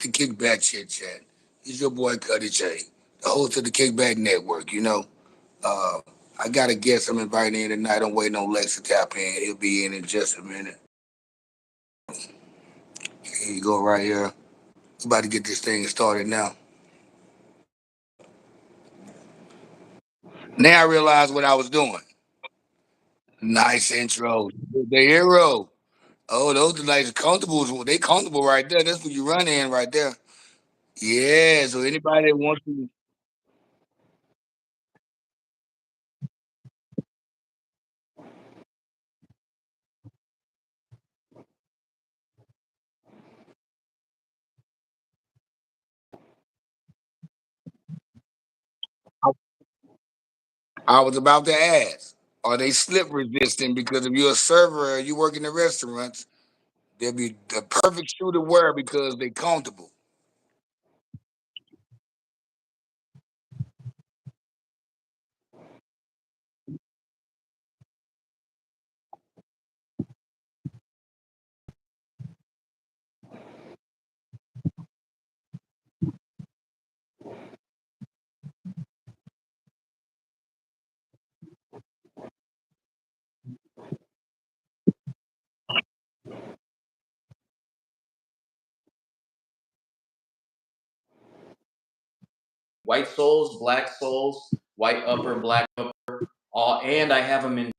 the Kickback Chit Chat. It's your boy Cuddy J, the host of the Kickback Network. Uh, I got a guest I'm inviting in tonight. I'm waiting on Lex to tap in. He'll be in just a minute. Here you go, right here. We about to get this thing started now. Now I realize what I was doing. Nice intro. The hero. Oh, those are nice comfortable. They comfortable right there. That's what you run in right there. Yeah. So anybody that wants to, I was about to ask, are they slip resistant? Because if you're a server or you work in the restaurants, they'll be the perfect shoe to wear because they're comfortable. White soles, black soles, white upper, black upper, all, and I have them in.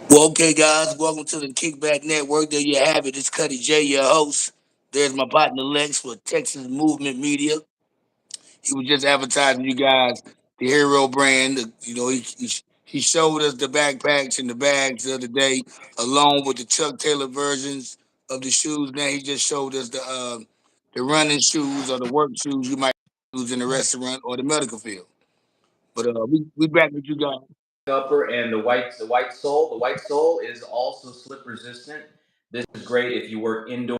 Well, okay, guys, welcome to the Kickback Network. There you have it. It's Cuddy J, your host. There's my partner Lex for Texas Movement Media. He was just advertising you guys the Hero brand. He showed us the backpacks and the bags the other day, along with the Chuck Taylor versions of the shoes. Now he just showed us the running shoes or the work shoes you might use in the restaurant or the medical field. But we back with you guys. Upper and the white sole. The white sole is also slip resistant. This is great if you work indoor.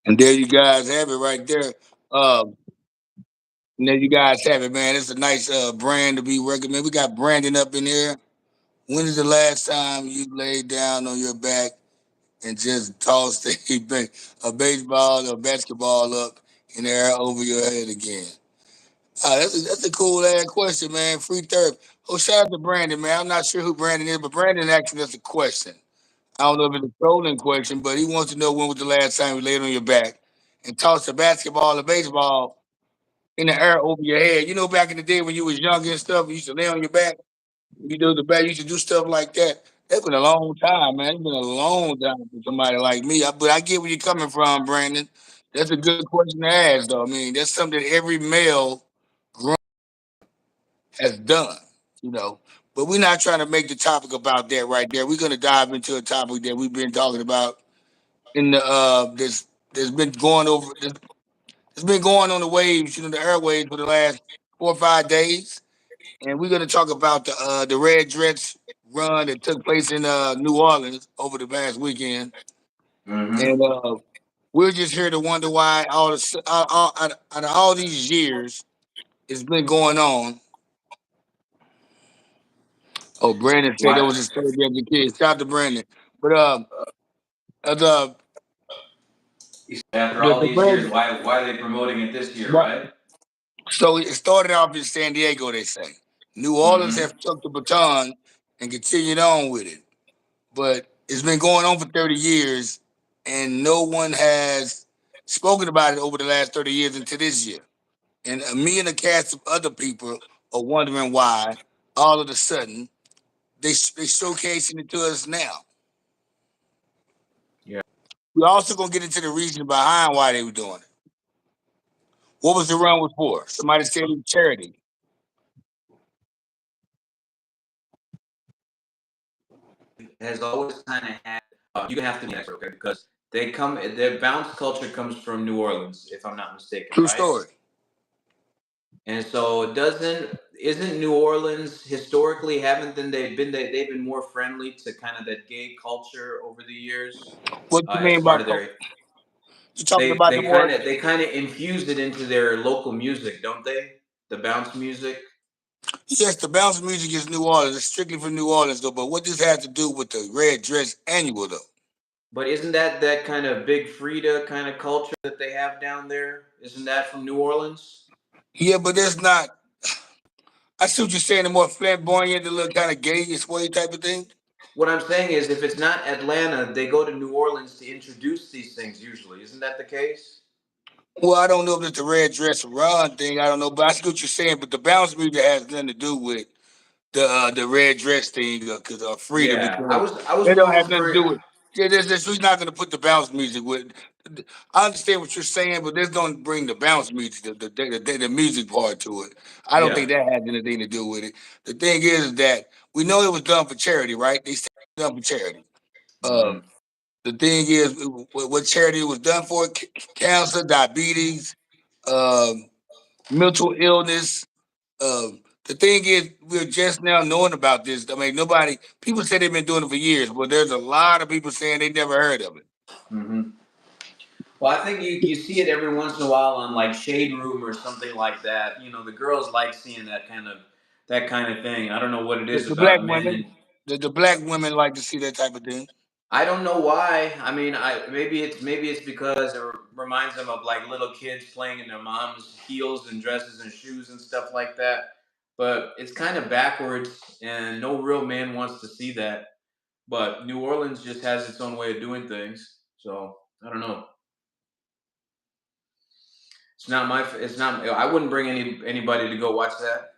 And there you guys have it right there. And there you guys have it, man. It's a nice brand to be recommended. We got Brandon up in here. When is the last time you laid down on your back and just tossed a baseball or basketball up in the air over your head again? That's a cool ass question, man. Free therapy. Oh, shout out to Brandon, man. I'm not sure who Brandon is, but Brandon asking us a question. I don't know if it's a trolling question, but he wants to know when was the last time you laid on your back and tossed a basketball or baseball in the air over your head. You know, back in the day when you was young and stuff, you used to lay on your back. You do the back, you used to do stuff like that. That's been a long time, man. It's been a long time for somebody like me. But I get where you're coming from, Brandon. That's a good question to ask, though. I mean, that's something that every male grown has done, you know. But we're not trying to make the topic about that right there. We're gonna dive into a topic that we've been talking about in the there's been going over it's been going on the waves, the airwaves for the last 4 or 5 days. And we're gonna talk about the Red Dress run that took place in New Orleans over the past weekend. Mm-hmm. And we're just here to wonder why out of all these years it's been going on. Oh, Brandon said there Why? was a story of the kids. Shout out to Brandon. But uh, the After the, all the these years, Brandon, why are they promoting it this year, what? right? So it started off in San Diego. They say New Orleans Mm-hmm. have took the baton and continued on with it. But it's been going on for 30 years, and no one has spoken about it over the last 30 years into this year. And me and a cast of other people are wondering why all of a sudden they showcasing it to us now. Yeah. We're also gonna get into the reason behind why they were doing it. What was the run was for? Somebody said it was charity. Has always kind of had. You have to be an expert, okay? Because their bounce culture comes from New Orleans, if I'm not mistaken, True right? story. And so doesn't isn't New Orleans historically haven't then they've been more friendly to kind of that gay culture over the years, What you as mean by part of their you talking about New Orleans? they kind of infused it into their local music, don't they? The bounce music. Yes, the bounce music is New Orleans. It's strictly for New Orleans though. But what this has to do with the red dress annual though? But isn't that kind of Big Frida kind of culture that they have down there? Isn't that from New Orleans? Yeah, but that's not. I see what you're saying. The more flamboyant, the little kind of gayish way type of thing. What I'm saying is, if it's not Atlanta, they go to New Orleans to introduce these things. Usually, isn't that the case? Well, I don't know if it's the red dress run thing. I don't know, but I see what you're saying. But the bounce music has nothing to do with the red dress thing because Frida Yeah, because I was they don't more have nothing to do referring. with. Yeah, we're not going to put the bounce music with. I understand what you're saying, but this don't bring the bounce music, the music part to it. I don't think Yeah. that has anything to do with it. The thing is that we know it was done for charity, right? They said it was done for charity. Uh, Hmm. the thing is, what charity it was done for: cancer, diabetes, um, mental illness, the thing is, we're just now knowing about this. I mean, people say they've been doing it for years, but there's a lot of people saying they never heard of it. Hmm. Well, I think you see it every once in a while on like Shade Room or something like that. You know, the girls like seeing that kind of thing. I don't know what it is The black about men, women, and the black women like to see that type of thing. I don't know why. I mean, I maybe it's because it reminds them of like little kids playing in their mom's heels and dresses and shoes and stuff like that. But it's kind of backwards, and no real man wants to see that. But New Orleans just has its own way of doing things. So I don't know. It's not my. It's not. I wouldn't bring anybody to go watch that.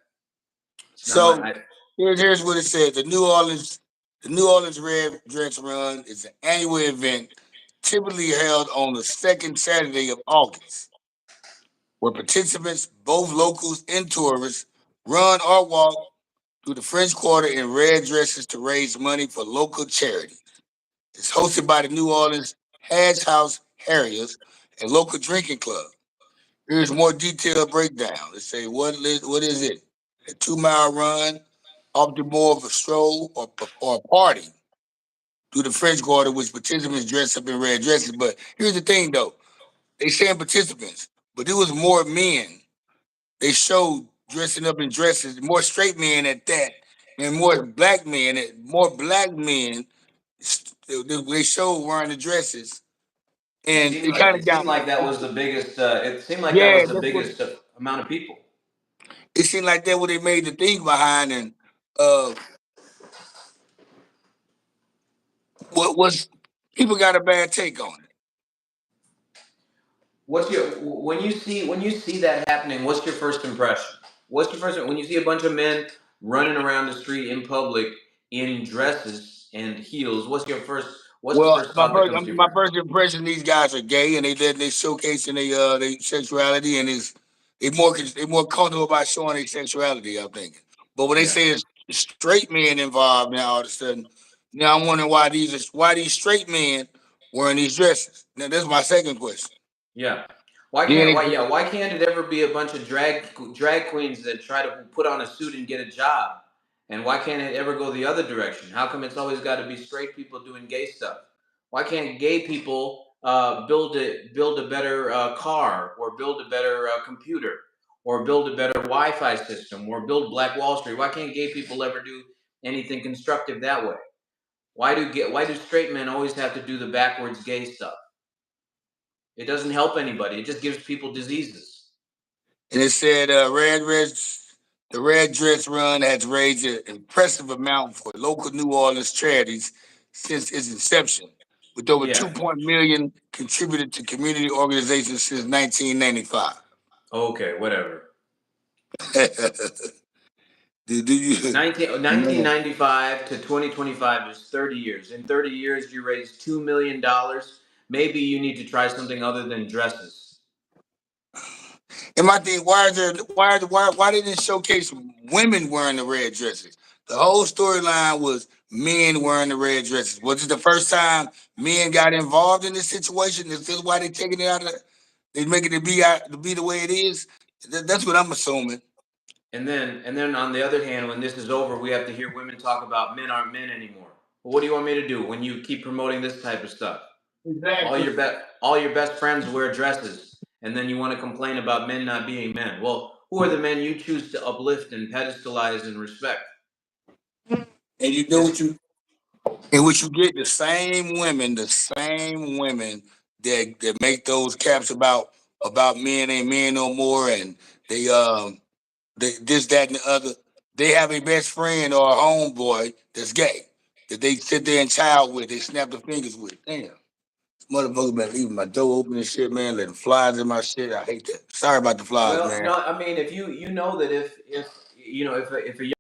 It's not my. So here's what it says: the New Orleans Red Dress Run is an annual event typically held on the second Saturday of August, where participants, both locals and tourists, run or walk through the French Quarter in red dresses to raise money for local charities. It's hosted by the New Orleans Hatch House Harriers, a local drinking club. Here's more detailed breakdown. Let's say what is it? A 2 mile run, often more of a stroll or a party through the French Quarter, which participants dress up in red dresses. But here's the thing, though: they saying participants, but it was more men. They showed dressing up in dresses, more straight men at that, and more black men. They showed wearing the dresses, and it kind of It seemed got like that was the biggest. It seemed like that yeah. was the That's what biggest amount of people. it seemed like. That what they made the thing behind, and uh, what was people got a bad take on it. What's your when you see that happening? What's your first impression? What's your first when you see a bunch of men running around the street in public in dresses and heels? What's the Well, first thought that comes to your my mind? first impression, these guys are gay, and they showcasing their sexuality, and they more comfortable about showing their sexuality. I'm thinking, but when they Yeah, say it's straight men involved now, all of a sudden, now I'm wondering why these straight men wearing these dresses. Now that's my second question. yeah. Then they, Why can't it ever be a bunch of drag queens that try to put on a suit and get a job? And why can't it ever go the other direction? How come it's always got to be straight people doing gay stuff? Why can't gay people build a better car or build a better computer or build a better Wi-Fi system or build Black Wall Street? Why can't gay people ever do anything constructive that way? Why do straight men always have to do the backwards gay stuff? It doesn't help anybody. It just gives people diseases. and it said the Red Dress Run has raised an impressive amount for local New Orleans charities since its inception, with over Yeah. 2 million contributed to community organizations since 1995. Okay, whatever. do you 1995 to 2025 is 30 years. In 30 years, you raised $2 million. Maybe you need to try something other than dresses. And my thing, why didn't it showcase women wearing the red dresses? The whole storyline was men wearing the red dresses. Was it the first time men got involved in this situation? Is this why they taking it out of they making it be the way it is? That's what I'm assuming. And then on the other hand, when this is over, we have to hear women talk about men aren't men anymore. Well, what do you want me to do when you keep promoting this type of stuff? Exactly. All your best friends wear dresses, and then you want to complain about men not being men. Well, who are the men you choose to uplift and pedestalize and respect? And you do It's what you get the same women that make those caps about men ain't men no more, and they they this that and the other. They have a best friend or a homeboy that's gay that they sit there and child with. They snap their fingers with. Damn. Motherfucker been leaving my door open and shit, man, letting flies in my shit. I hate that. Sorry about the flies, well, man. no, I mean, if you know that if you know if a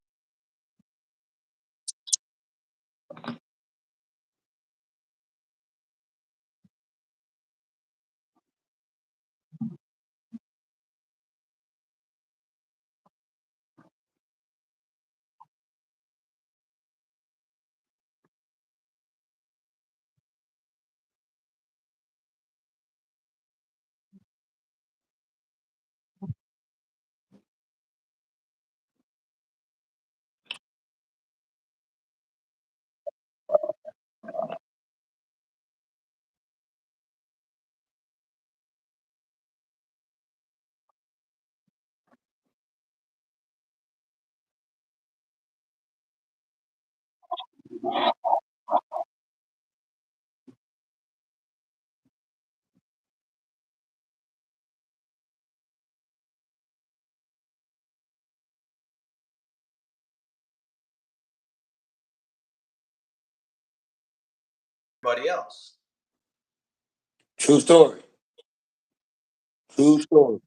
everybody else True story. True story.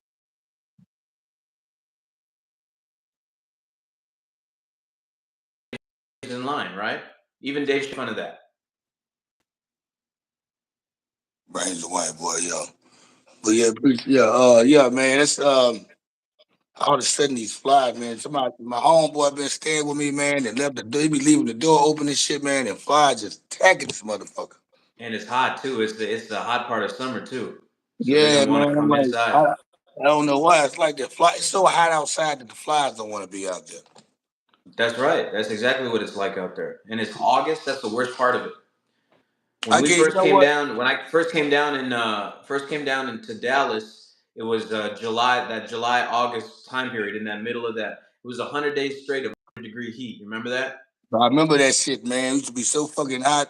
is in line, right? Even Dave should fun of that. Brains the white boy, yo. But yeah, yeah, man. It's all of a sudden these flies, man. Somebody, my homeboy been staying with me, man, and left the door. He be leaving the door open and shit, man, and flies just attacking this motherfucker. And it's hot too. It's the hot part of summer too. So they're Yeah, gonna want to man. I'm come like, inside. I don't know why it's like that. Fly. It's so hot outside that the flies don't want to be out there. That's right. That's exactly what it's like out there. And it's August. That's the worst part of it. When I we get, you first know came what? down, when I first came down in first came down into Dallas, it was July, that July August time period. In that middle of that, it was 100 days straight of 100-degree heat. You remember that? I remember that shit, man. It used to be so fucking hot.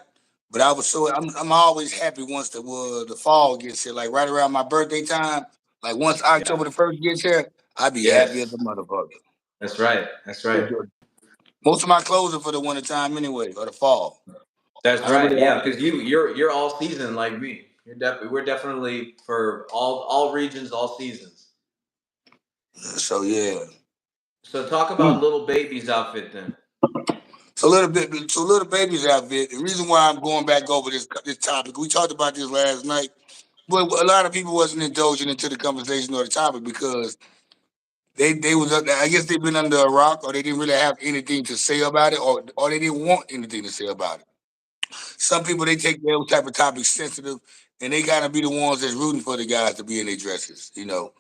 But I'm always happy once the fall gets here. Like right around my birthday time, like once Yeah. October the 1st gets here, I be happy as Yes. a motherfucker. That's right. That's right. Most of my clothes are for the winter time anyway, or the fall. That's I don't right. really Yeah, because you're all season like me. We're definitely for all regions, all seasons. so yeah. So talk Mm. about little baby's outfit then. So little baby's outfit. The reason why I'm going back over this topic, we talked about this last night, but a lot of people wasn't indulging into the conversation or the topic because they was I guess they've been under a rock or they didn't really have anything to say about it or they didn't want anything to say about it. Some people they take those type of topics sensitive and they gotta be the ones that's rooting for the guys to be in their dresses, you know.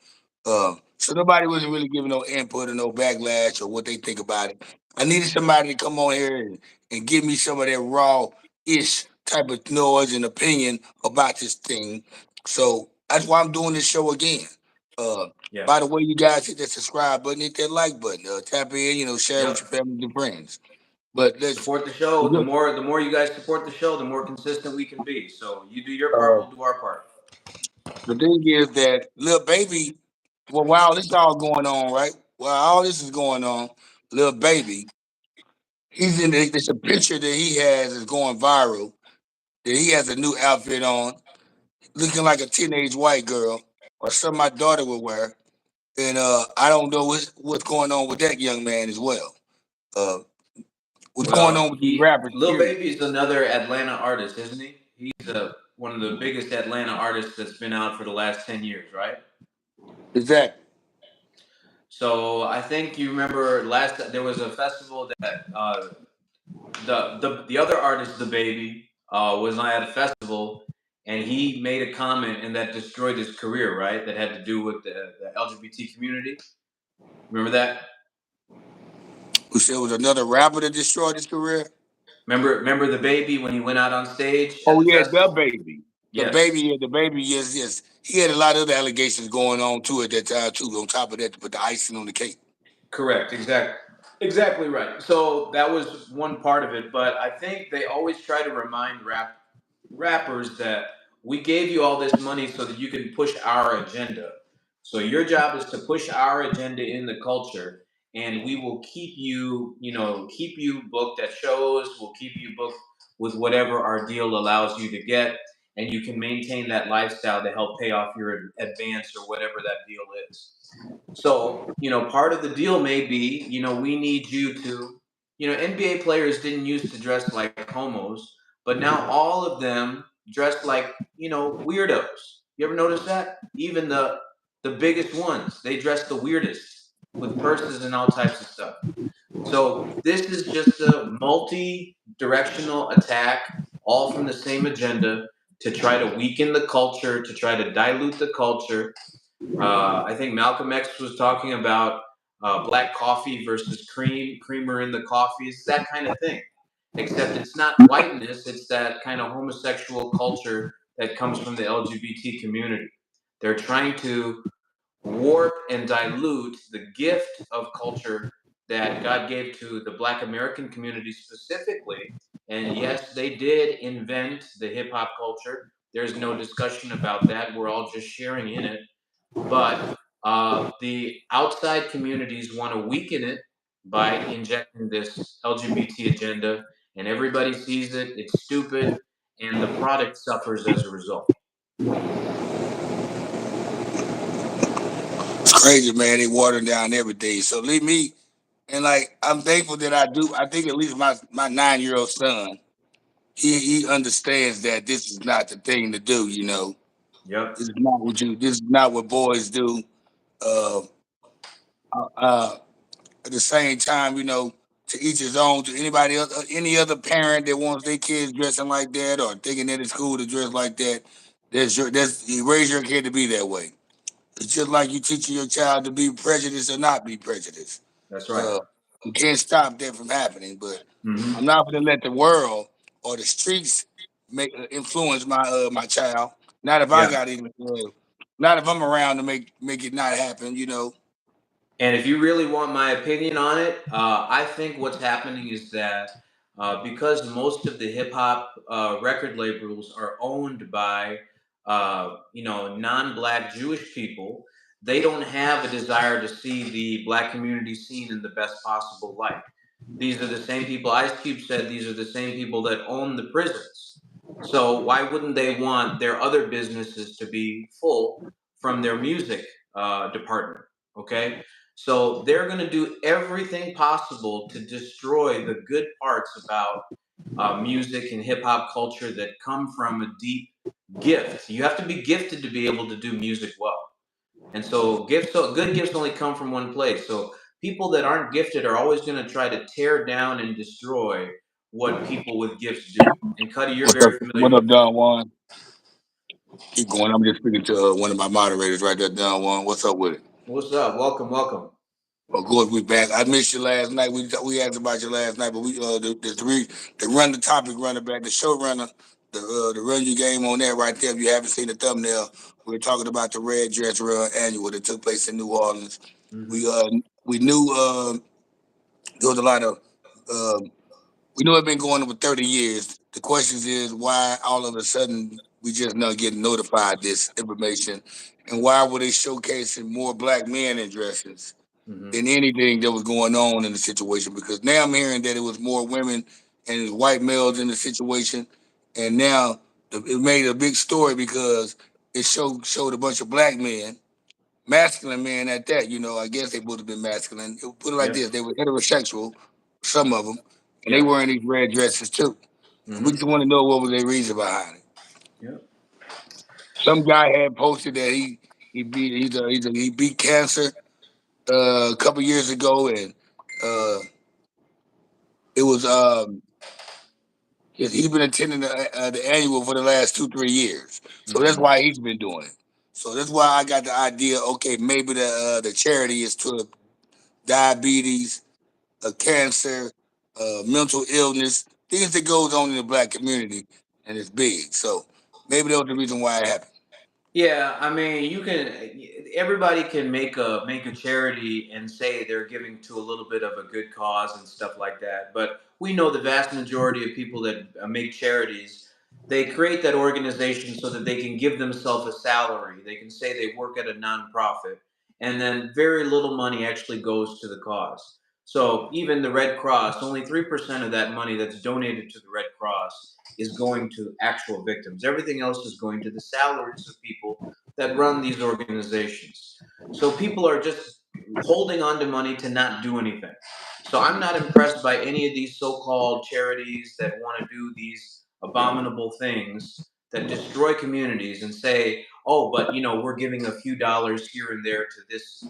So nobody wasn't really giving no input or no backlash or what they think about it. I needed somebody to come on here and give me some of that raw ish type of noise and opinion about this thing. So that's why I'm doing this show again. Uh, Yeah. by the way, you guys hit that subscribe button, hit that like button, tap in, share it with Yep. your family and friends. But let's Support the show. The more you guys support the show, the more consistent we can be. So you do your part, uh, we'll do our part. the thing is that little baby, well, while this all going on, right? While all this is going on, little baby, he's in the, there's a picture that he has is going viral. That he has a new outfit on, looking like a teenage white girl, or something my daughter would wear. And I don't know what's going on with that young man as well. Uh, what's going Well, on with these rappers? Lil Period. Baby is another Atlanta artist, isn't he? He's one of the biggest Atlanta artists that's been out for the last 10 years, right? Exactly. So I think you remember last there was a festival that the other artist, the baby, was at a festival, and he made a comment and that destroyed his career, right? That had to do with the LGBT community. Remember that? Who said it was another rapper that destroyed his career? Remember the baby when he went out on stage at Oh the yeah, the festival? baby. Yes, The baby, yes, yes. He had a lot of other allegations going on too at that time too. On top of that, to put the icing on the cake. correct, exactly right. So that was one part of it, but I think they always try to remind rappers that we gave you all this money so that you can push our agenda. So your job is to push our agenda in the culture, and we will keep you, keep you booked at shows. We'll keep you booked with whatever our deal allows you to get, and you can maintain that lifestyle to help pay off your advance or whatever that deal is. So, part of the deal may be, we need you to, NBA players didn't used to dress like homos, but now all of them dress like, weirdos. You ever notice that? Even the biggest ones, they dress the weirdest with purses and all types of stuff. So this is just a multi-directional attack, all from the same agenda to try to weaken the culture, to try to dilute the culture. I think Malcolm X was talking about black coffee versus creamer in the coffee. It's that kind of thing. Except it's not whiteness, it's that kind of homosexual culture that comes from the LGBT community. They're trying to warp and dilute the gift of culture that God gave to the Black American community specifically. And yes, they did invent the hip hop culture. There's no discussion about that. We're all just sharing in it. But the outside communities want to weaken it by injecting this LGBT agenda, and everybody sees it. It's stupid, and the product suffers as a result. It's crazy, man. They watering down everything. So leave me and like I'm thankful that I do. I think at least my 9-year-old son, he understands that this is not the thing to do. Yep. This is not what you. This is not what boys do. Uh, uh, at the same time, to each his own. To anybody else, any other parent that wants their kids dressing like that or thinking that it's cool to dress like that, you raise your kid to be that way. It's just like you teaching your child to be prejudiced or not be prejudiced. That's right. Uh, you can't stop that from happening, but I'm Hmm. not going to let the world or the streets make influence my child. Not if I Yeah. got it. Not if I'm around to make it not happen. And if you really want my opinion on it, I think what's happening is that because most of the hip hop record labels are owned by non-black Jewish people, they don't have a desire to see the black community seen in the best possible light. These are the same people. Ice Cube said these are the same people that own the prisons. So why wouldn't they want their other businesses to be full from their music department? Okay, so they're going to do everything possible to destroy the good parts about music and hip hop culture that come from a deep gift. You have to be gifted to be able to do music well. And so good gifts only come from one place. So people that aren't gifted are always going to try to tear down and destroy what people with gifts do. And Cuddy, you're What's up? very familiar What up, with that. Don Juan? Keep going. I'm just speaking to one of my moderators right there, Don Juan. What's up with it? What's up? Welcome, welcome. Of course, we back. I missed you last night. We asked about you last night, but we the run the topic runner back, the showrunner, the run you game on that right there. If you haven't seen the thumbnail, we're talking about the Red Dress Run annual that took place in New Orleans. Hmm. We we knew there was a lot of uh, we knew it had been going on for 30 years. The question is why all of a sudden we just not getting notified this information, and why were they showcasing more black men in dresses Hmm. than anything that was going on in the situation? Because now I'm hearing that it was more women and white males in the situation, and now it made a big story because it showed a bunch of black men, masculine men at that. I guess they would have been masculine. Put it like Yep. this: they were heterosexual, some of them, and they Yeah. wearing these red dresses too. And we Hmm. just want to know what was their reason behind it. Yep. Some guy had posted that he beat he beat cancer a couple years ago, and uh, it was He's been attending the annual for the last 2 3 years, so that's Hmm. why he's been doing it. So that's why I got the idea. Okay, maybe the charity is to diabetes, cancer, mental illness, things that goes on in the black community, and it's big. So maybe that was the reason why it happened. Yeah, I mean, you can. Everybody can make a charity and say they're giving to a little bit of a good cause and stuff like that. But we know the vast majority of people that make charities, they create that organization so that they can give themselves a salary. They can say they work at a nonprofit, and then very little money actually goes to the cause. So even the Red Cross, only 3% of that money that's donated to the Red Cross is going to actual victims. Everything else is going to the salaries of people that run these organizations. So people are just holding on to money to not do anything. So I'm not impressed by any of these so-called charities that want to do these abominable things that destroy communities and say, "Oh, but we're giving a few dollars here and there to this,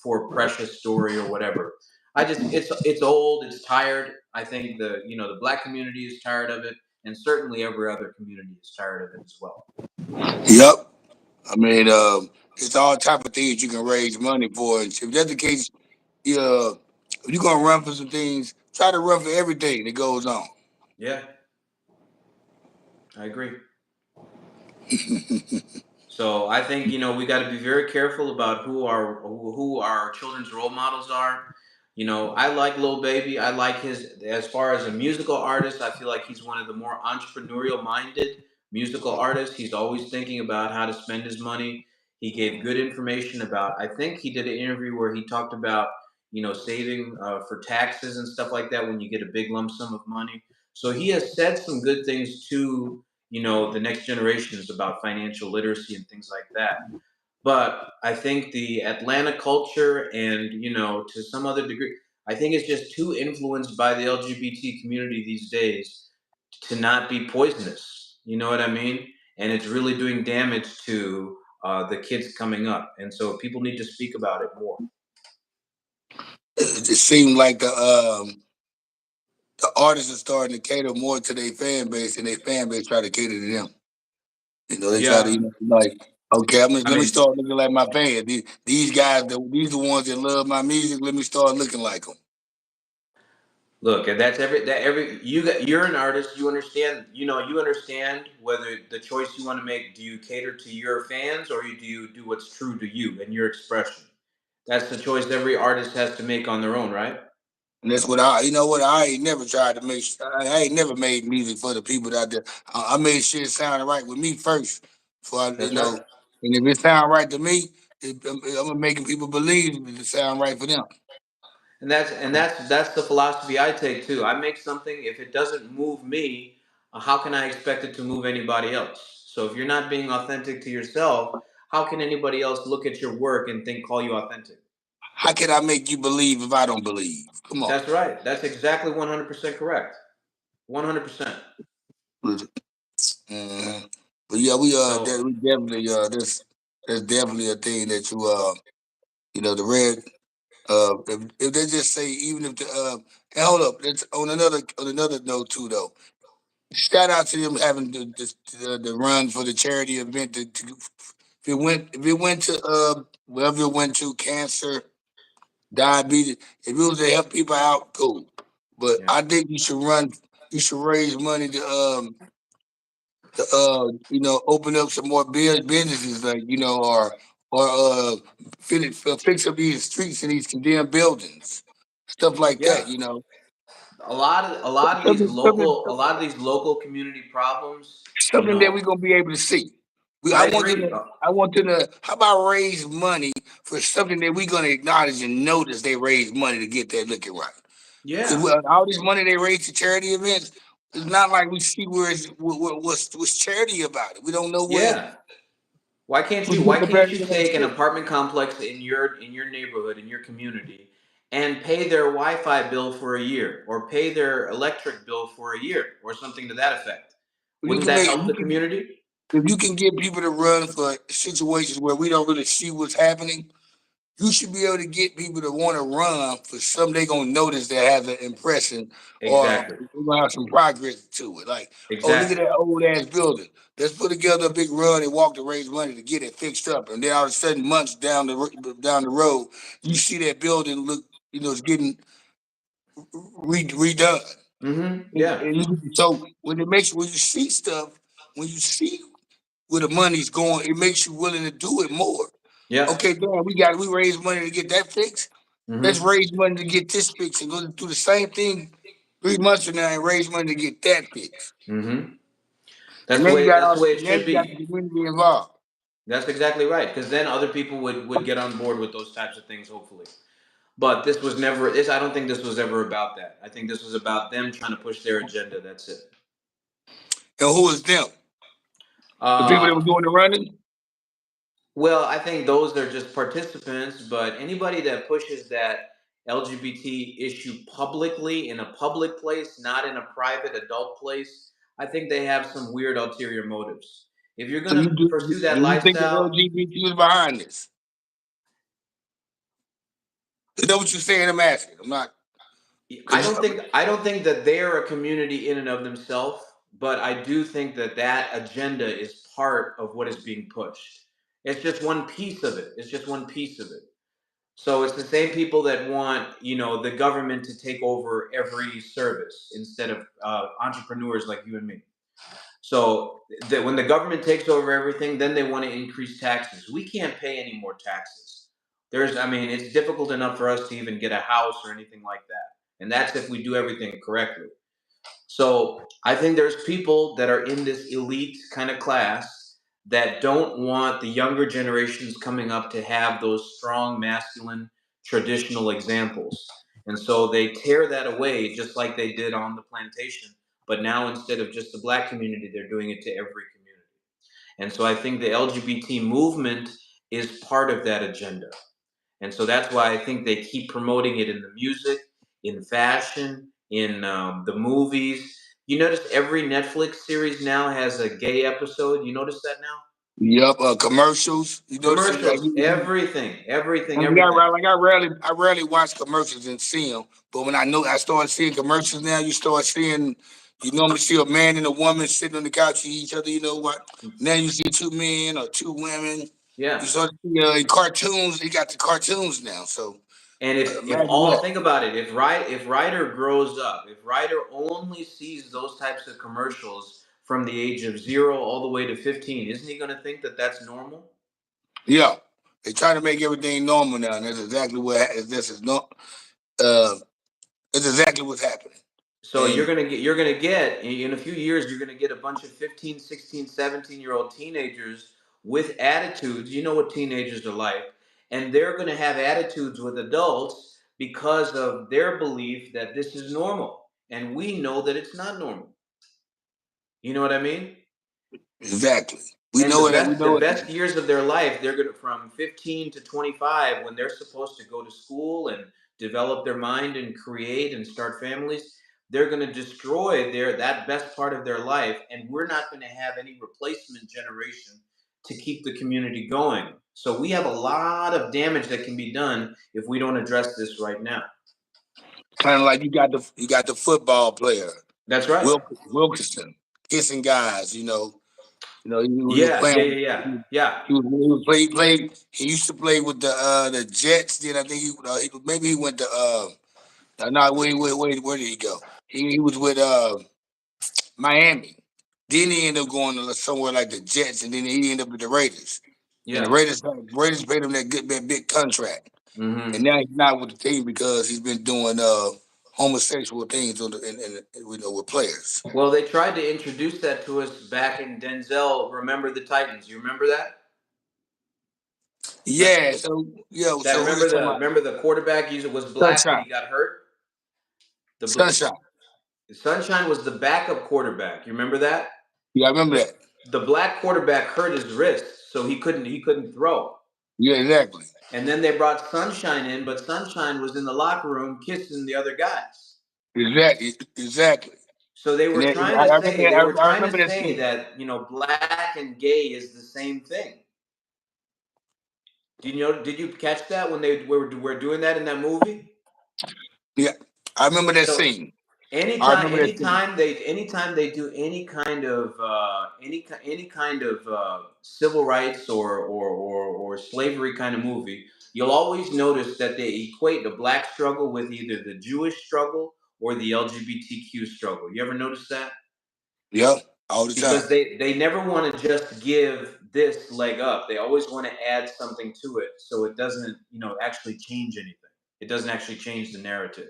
poor precious story or whatever." It's old, it's tired. I think the black community is tired of it, and certainly every other community is tired of it as well. Yep. I mean, it's all type of things you can raise money for. And if that's the case, if you're gonna run for some things, try to run for everything that goes on. Yeah, I agree. So I think we got to be very careful about who our children's role models are. I like Lil Baby. I like his as far as a musical artist. I feel like he's one of the more entrepreneurial minded musical artists. He's always thinking about how to spend his money. He gave good information about. I think he did an interview where he talked about saving for taxes and stuff like that when you get a big lump sum of money. So he has said some good things to the next generations about financial literacy and things like that. But I think the Atlanta culture and to some other degree, I think it's just too influenced by the LGBT community these days to not be poisonous. You know what I mean? And it's really doing damage to the kids coming up, and so people need to speak about it more. It seemed like the artists are starting to cater more to their fan base, and their fan base try to cater to them. They try to Yeah, like, okay, I let me mean, start looking like my fans. These guys, these the ones that love my music. Let me start looking like them. look, and that's every you're an artist. You understand whether the choice you want to make. Do you cater to your fans, or do you do what's true to you and your expression? That's the choice every artist has to make on their own, right? And that's what I ain't never tried to make. I ain't never made music for the people out there. I made shit sound right with me first. So That's right. and if it sound right to me, I'm making people believe it sound right for them. And that's the philosophy I take too. I make something. If it doesn't move me, how can I expect it to move anybody else? So if you're not being authentic to yourself, how can anybody else look at your work and call you authentic? How can I make you believe if I don't believe? Come on. That's right. That's exactly 100% correct. 100%. Mhm. But yeah, So we definitely this that's definitely a thing that the red if they just say even if the and hold up, that's on another note too though. Shout out to them having the run for the charity event. If it went to wherever it went to, cancer, diabetes, if it was to help people out, cool. But yeah, I think you should run. You should raise money to open up some more businesses like or fix up these streets and these condemned buildings, stuff like that. yeah. A lot of these local community problems. Something that we're gonna be able to see. I I want them agree. to. I want them to. How about raise money for something that we're gonna acknowledge and notice they raise money to get that looking right? Yeah, Because all this money they raise to charity events, it's not like we see what's charity about it. We don't know yeah. Why can't you? what's Why the can't better you than that take an charity. apartment complex in your neighborhood, in your community, and pay their Wi-Fi bill for a year, or pay their electric bill for a year, or something to that effect? You Wouldn't can that make help the community? if you can get people to run for situations where we don't really see what's happening. You should be able to get people to want to run for something they gonna notice that has an impression or Exactly. they're gonna have some progress to it. Like, oh, look at Exactly. that old ass building. Let's put together a big run and walk to raise money to get it fixed up. And then all of a sudden, months down the road, you see that building look, it's getting redone. Yeah. So when you see stuff, when you see where the money's going, it makes you willing to do it more. Yeah. Okay, damn, we raised money to get that fixed. Let's Mm-hmm. raise money to get this fixed and go do the same thing 3 months from now and raise money to get that fixed. Mm-hmm. And That's the way it should you got the be. community involved. That's exactly right. Because then other people would get on board with those types of things, hopefully. But this was never this. I don't think this was ever about that. I think this was about them trying to push their agenda. That's it. And who is them? The people that Uh, were doing the running? well, I think those are just participants. But anybody that pushes that LGBT issue publicly in a public place, not in a private adult place, I think they have some weird ulterior motives. If you're So you gonna do pursue that you think the lifestyle, LGBT is behind this? Is that what you're saying? I'm asking. I'm not because I don't think that they're a community in and of themselves, but I do think that that agenda is part of what is being pushed. It's just one piece of it. It's just one piece of it. So it's the same people that want, the government to take over every service instead of entrepreneurs like you and me. So that when the government takes over everything, then they want to increase taxes. We can't pay any more taxes. I mean, it's difficult enough for us to even get a house or anything like that. And that's if we do everything correctly. So I think there's people that are in this elite kind of class that don't want the younger generations coming up to have those strong masculine traditional examples. And so they tear that away just like they did on the plantation. But now instead of just the black community, they're doing it to every community. And so I think the LGBT movement is part of that agenda. And so that's why I think they keep promoting it in the music, in fashion, in the movies. You notice every Netflix series now has a gay episode. You notice that now? yep, commercials. You notice it, like Commercials, everything, everything, like everything. I rarely watch commercials and see them. But when I started seeing commercials now, you start seeing. You normally see a man and a woman sitting on the couch with each other. You know what? Now you see two men or two women. You Yeah. start to see in cartoons. You got the cartoons now. So And if imagine all that. think about it, if Ryder grows up, if Ryder only sees those types of commercials from the age of 0 all the way to 15, isn't he going to think that that's normal? Yeah, they try to make everything normal now, and that's exactly what this is not. Uh, it's exactly what's happening. So And you're gonna get in a few years you're gonna get a bunch of 15, 16, 17-year-old teenagers with attitudes. You know what teenagers are like, and they're gonna have attitudes with adults because of their belief that this is normal, and we know that it's not normal. You know what I mean? exactly, we And know it. We the know it. best years of their life, they're gonna from 15 to 25 when they're supposed to go to school and develop their mind and create and start families. They're gonna destroy that best part of their life, and we're not gonna have any replacement generation to keep the community going. So we have a lot of damage that can be done if we don't address this right now. Kind of like you got the football player That's right. Wilkerson kissing guys. He was Yeah, yeah, playing. yeah, yeah, yeah. He used to play with the Jets. Then I think maybe he went to no, where did he go? He was with Miami. Then he ended up going to somewhere like the Jets, and then he ended up with the Raiders. And the Yeah. Raiders paid him that big contract, and Hmm. now he's not with the team because he's been doing homosexual things with players. Well, they tried to introduce that to us back in Denzel. Remember the Titans? You remember that? Yeah, so yeah, That so we was talking about remember the quarterback was black, but Sunshine. he got hurt. The Sunshine. Sunshine was the backup quarterback. You remember that? Yeah, I remember The that. the black quarterback hurt his wrist, so he couldn't throw. Yeah, exactly. And then they brought Sunshine in, but Sunshine was in the locker room kissing the other guys. Exactly. So they And were then, trying to say I remember that scene. that black and gay is the same thing. Do you know? Did you catch that when they were doing that in that movie? Yeah, I remember that So scene. I anytime, remember that scene. anytime they do any kind of civil rights or slavery kind of movie, you'll always notice that they equate the black struggle with either the Jewish struggle or the LGBTQ struggle. You ever notice that? Yep, all the Because time. they never want to just give this leg up. They always want to add something to it so it doesn't, actually change anything. It doesn't actually change the narrative.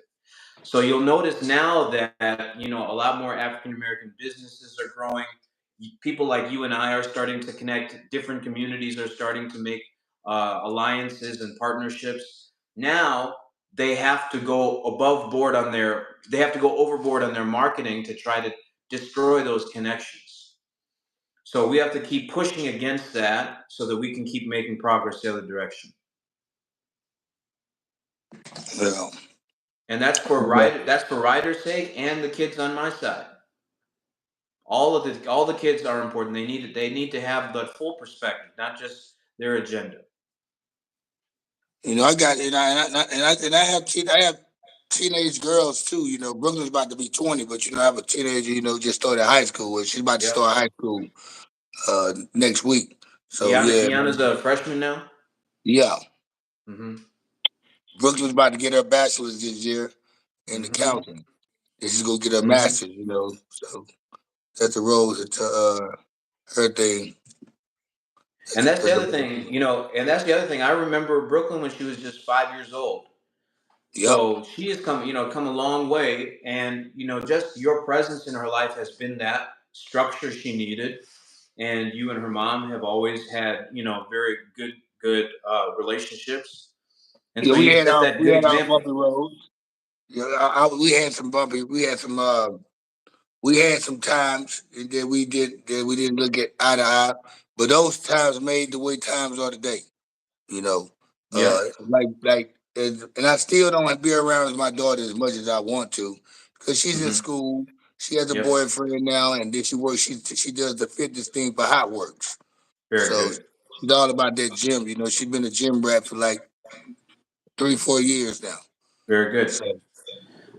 So you'll notice now that a lot more African American businesses are growing. People like you and I are starting to connect. Different communities are starting to make alliances and partnerships. Now they have to go above board on their. They have to go overboard on their marketing to try to destroy those connections. So we have to keep pushing against that so that we can keep making progress the other direction. Yeah. And that's for riders' sake and the kids on my side. All the kids are important. They need to have the full perspective, not just their agenda. I got and I have I have teenage girls too. Brooklyn's about to be 20, but I have a teenager. Just started high school. And she's about to Yep. start high school next week. So Kiana yeah, Kiana's a freshman now. yeah. Mm-hmm. Brooklyn's about to get her bachelor's this year in Mm-hmm. accounting. And she's gonna get her Mm-hmm. master's. So that's the rose to her thing. And that's the That's other the, thing, and that's the other thing. I remember Brooklyn when she was just 5 years old. yep. So she has come a long way, and just your presence in her life has been that structure she needed. And you and her mom have always had very good relationships, and Yeah, so you set that we good had our example. bumpy roads. Yeah, we had some bumpy. We had some times that we didn't look at eye to eye, but those times made the way times are today. You know, Yeah. and I still don't be around my daughter as much as I want to, because she's in Hmm. school. She has a Yep. boyfriend now, and then she works. She does the fitness thing for Hot Works. Very So good. she's all about that gym. She's been a gym rat for like 3 4 years now. Very good. So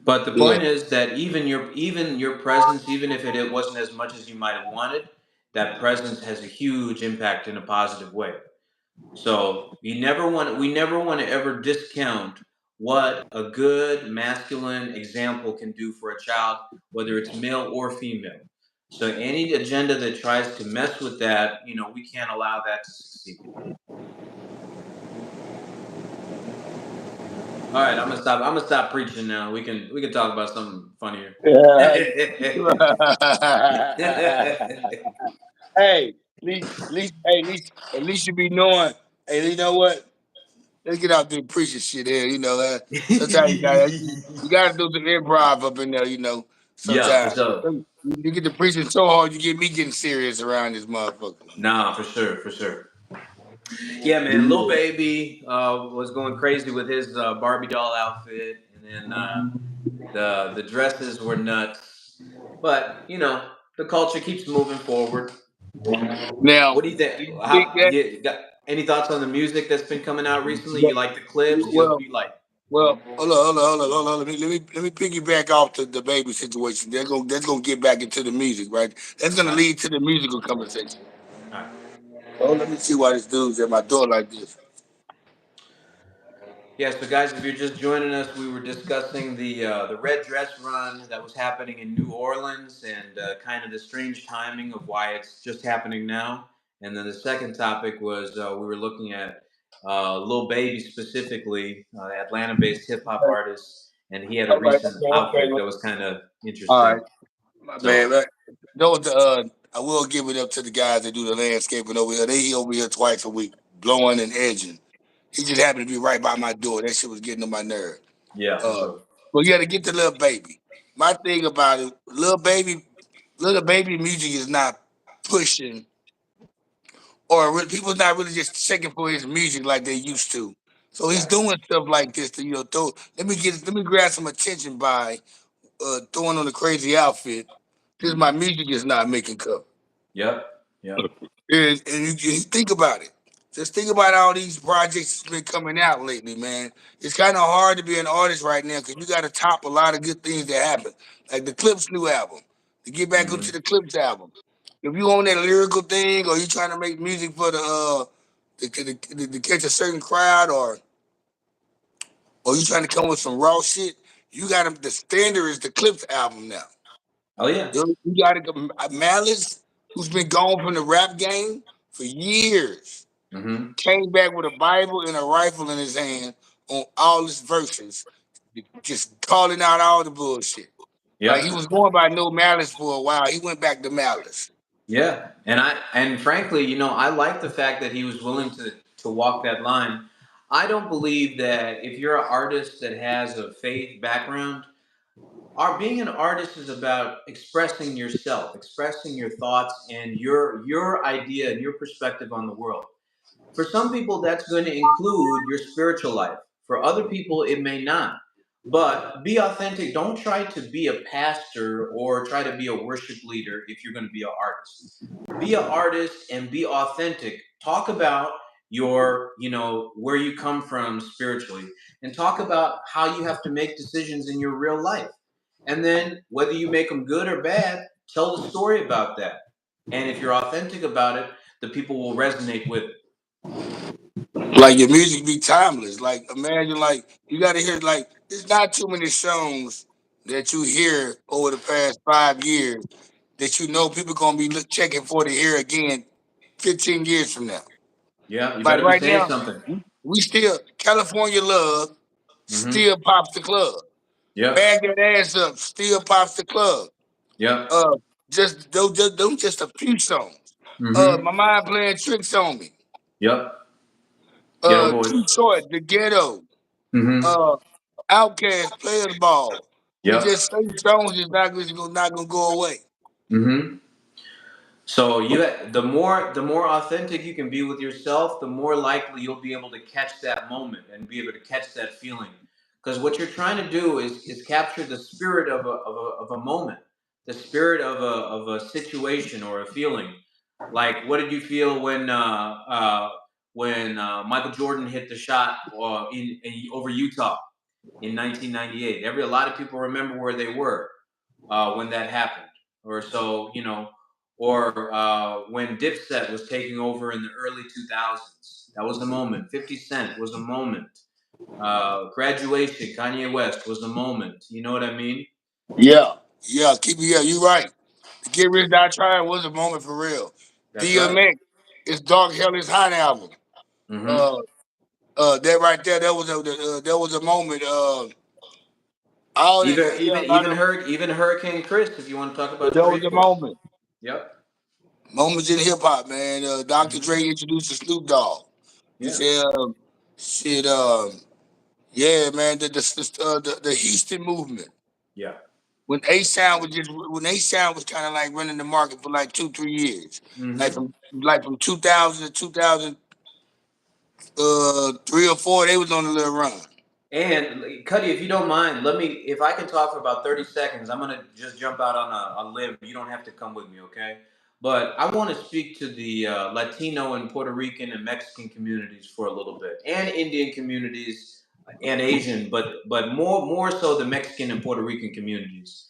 But the yeah, point is that even your presence, even if it wasn't as much as you might have wanted, that presence has a huge impact in a positive way. So we never want to ever discount what a good masculine example can do for a child, whether it's male or female. So any agenda that tries to mess with that, we can't allow that to succeed. All right, I'm gonna stop preaching now. We can talk about something funnier. yeah. Hey, at least you be knowing. Hey, you know what? Let's get out there preaching shit here. Sometimes you gotta do the improv up in there. Yeah, for Sometimes sure. you get the preaching so hard, you get me getting serious around this motherfucker. Nah, for sure, for sure. Yeah, man. Lil Yeah. Baby was going crazy with his Barbie doll outfit, and then the dresses were nuts. But the culture keeps moving forward. Now, What do you think? do you think How that? you got any thoughts on the music that's been coming out recently? You like the clips? What Well, do you like? hold on. Let me piggyback off the baby situation. That's gonna get back into the music, right? That's gonna All right, lead to the musical conversation. all right. Oh, let me see why this dude's at my door like this. Yeah, so guys, if you're just joining us, we were discussing the red dress run that was happening in New Orleans and kind of the strange timing of why it's just happening now. And then the second topic was we were looking at Lil Baby specifically, Atlanta-based hip hop artist, and he had a All right, recent outfit that was kind of all interesting. right, my bad. So Right. I will give it up to the guys that do the landscaping over here. They over here twice a week, blowing and edging. He just happened to be right by my door. That shit was getting on my nerve. yeah, for Uh, sure. but yeah, to get the little baby. My thing about it, little baby music is not pushing, people's not really just checking for his music like they used to. So he's Right. doing stuff like this to throw. Let me grab some attention by throwing on a crazy outfit because my Hmm. music is not making cover. Yep. Yep. And you think about it. Just think about all these projects that's been coming out lately, man. It's kind of hard to be an artist right now because you got to top a lot of good things that happen, like the Clips new album. To get back into Hmm. the Clips album, if you on that lyrical thing or you trying to make music for the to catch a certain crowd, or you trying to come with some raw shit, you got to the standard is the Clips album now. Oh yeah. You got to Malice, who's been gone from the rap game for years, Hmm. came back with a Bible and a rifle in his hand on all his verses, just calling out all the bullshit. Like he Yep. was going by No Malice for a while. He went back to Malice. Yeah, and frankly, I like the fact that he was willing to walk that line. I don't believe that if you're an artist that has a faith background, being an artist is about expressing yourself, expressing your thoughts and your idea and your perspective on the world. For some people, that's going to include your spiritual life. For other people, it may not. But be authentic. Don't try to be a pastor or try to be a worship leader if you're going to be an artist. Be an artist and be authentic. Talk about where you come from spiritually, and talk about how you have to make decisions in your real life. And then, whether you make them good or bad, tell the story about that. And if you're authentic about it, the people will resonate with it. Like your music be timeless. Like imagine like you gotta hear like there's not too many songs that you hear over the past 5 years that you know people gonna be checking for to hear again 15 years from now. Yeah, you Like better be right saying now, something. we still California Love Mm-hmm. still pops the club. Yep. Bag that ass up still pops the club. Yep. Uh, just them just a few songs. Mm-hmm. My mind playing tricks on me. Yep. Ghetto boys. Too short, the ghetto. Mm-hmm. Uh, Outcast, Players Ball. It's Yep. just certain songs is not gonna go away. Mm-hmm. So the more authentic you can be with yourself, the more likely you'll be able to catch that moment and be able to catch that feeling. Because what you're trying to do is capture the spirit of a moment, the spirit of a situation or a feeling. Like, what did you feel when Michael Jordan hit the shot over Utah in 1998? A lot of people remember where they were when that happened, or when Dipset was taking over in the early 2000s. That was the moment. 50 Cent was a moment. Graduation, Kanye West was a moment. You know what I mean? Yeah, yeah, you right. The Get Rich Die Trying was a moment for real. That's right. DMX, it's Dark Hell is Hot album. Hmm. Uh, that right there, that was a moment. All that, Even yeah, even a lot even of even Hurricane Chris, if you want to talk about that was Street a Boys. moment. Yep. Moments in hip hop, man. Dr. Hmm. Dre introduced the Snoop Dogg. He Yeah. said, shit, yeah, man, the Houston movement. Yeah. When A Sound was kind of like running the market for like 2 3 years, Hmm. like from 2000 to 2003 or 4, they was on a little run. And Cuddy, if you don't mind, if I can talk for about 30 seconds, I'm gonna just jump out on a limb. You don't have to come with me, okay? But I want to speak to the Latino and Puerto Rican and Mexican communities for a little bit, and Indian communities and Asian, but more so the Mexican and Puerto Rican communities.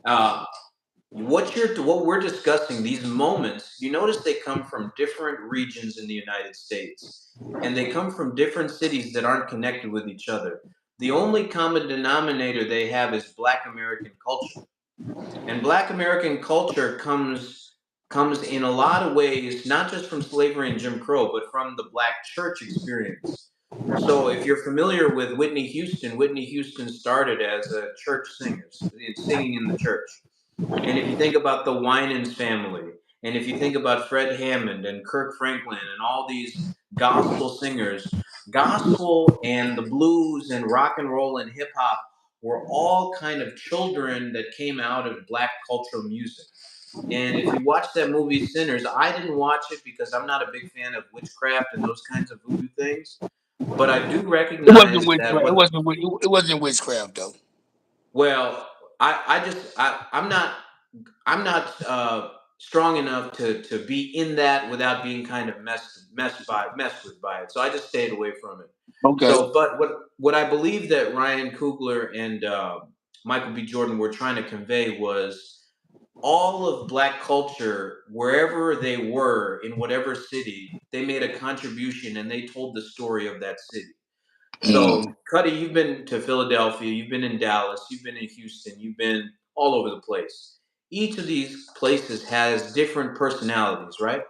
Uh, what we're discussing, these moments, you notice they come from different regions in the United States, and they come from different cities that aren't connected with each other. The only common denominator they have is Black American culture, and Black American culture comes in a lot of ways, not just from slavery and Jim Crow, but from the Black church experience. So if you're familiar with Whitney Houston started as a church singer, singing in the church. And if you think about the Winans family, and if you think about Fred Hammond and Kirk Franklin and all these gospel singers, gospel and the blues and rock and roll and hip hop were all kind of children that came out of Black cultural music. And if you watch that movie Sinners, I didn't watch it because I'm not a big fan of witchcraft and those kinds of voodoo things. But I do It wasn't recognize that witchcraft. what It wasn't witchcraft though. well, I just I'm not strong enough to be in that without being kind of messed with by it. So I just stayed away from it. Okay. So, but what I believe that Ryan Coogler and Michael B. Jordan were trying to convey was all of black culture, wherever they were in whatever city, they made a contribution and they told the story of that city. Mm. So, Cuddy, you've been to Philadelphia, you've been in Dallas, you've been in Houston, you've been all over the place. Each of these places has different personalities, right?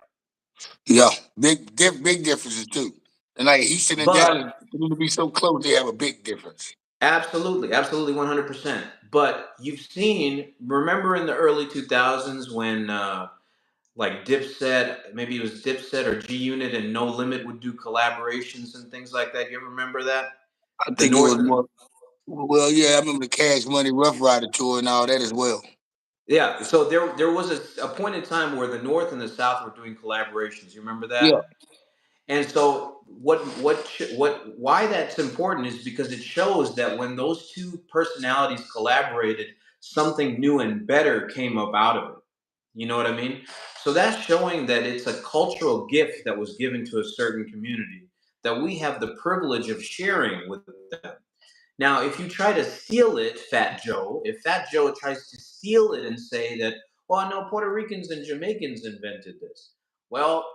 Yeah, big differences too. And like Houston and Dallas, But for them to be so close, they have a big difference. absolutely, absolutely 100%. But you've seen, remember in the early 2000s when like Dipset, maybe it was Dipset or G Unit and No Limit would do collaborations and things like that. You ever remember that? I The think it was North, more. Well, yeah, I remember the Cash Money Rough Rider tour and all that as well. yeah. So there was a point in time where the North and the South were doing collaborations. You remember Yeah. that? And so why that's important is because it shows that when those two personalities collaborated, something new and better came up out of it. You know what I mean? So that's showing that it's a cultural gift that was given to a certain community that we have the privilege of sharing with them. Now, if you try to steal it, Fat Joe, if Fat Joe tries to steal it and say that, well, no, Puerto Ricans and Jamaicans invented this, well,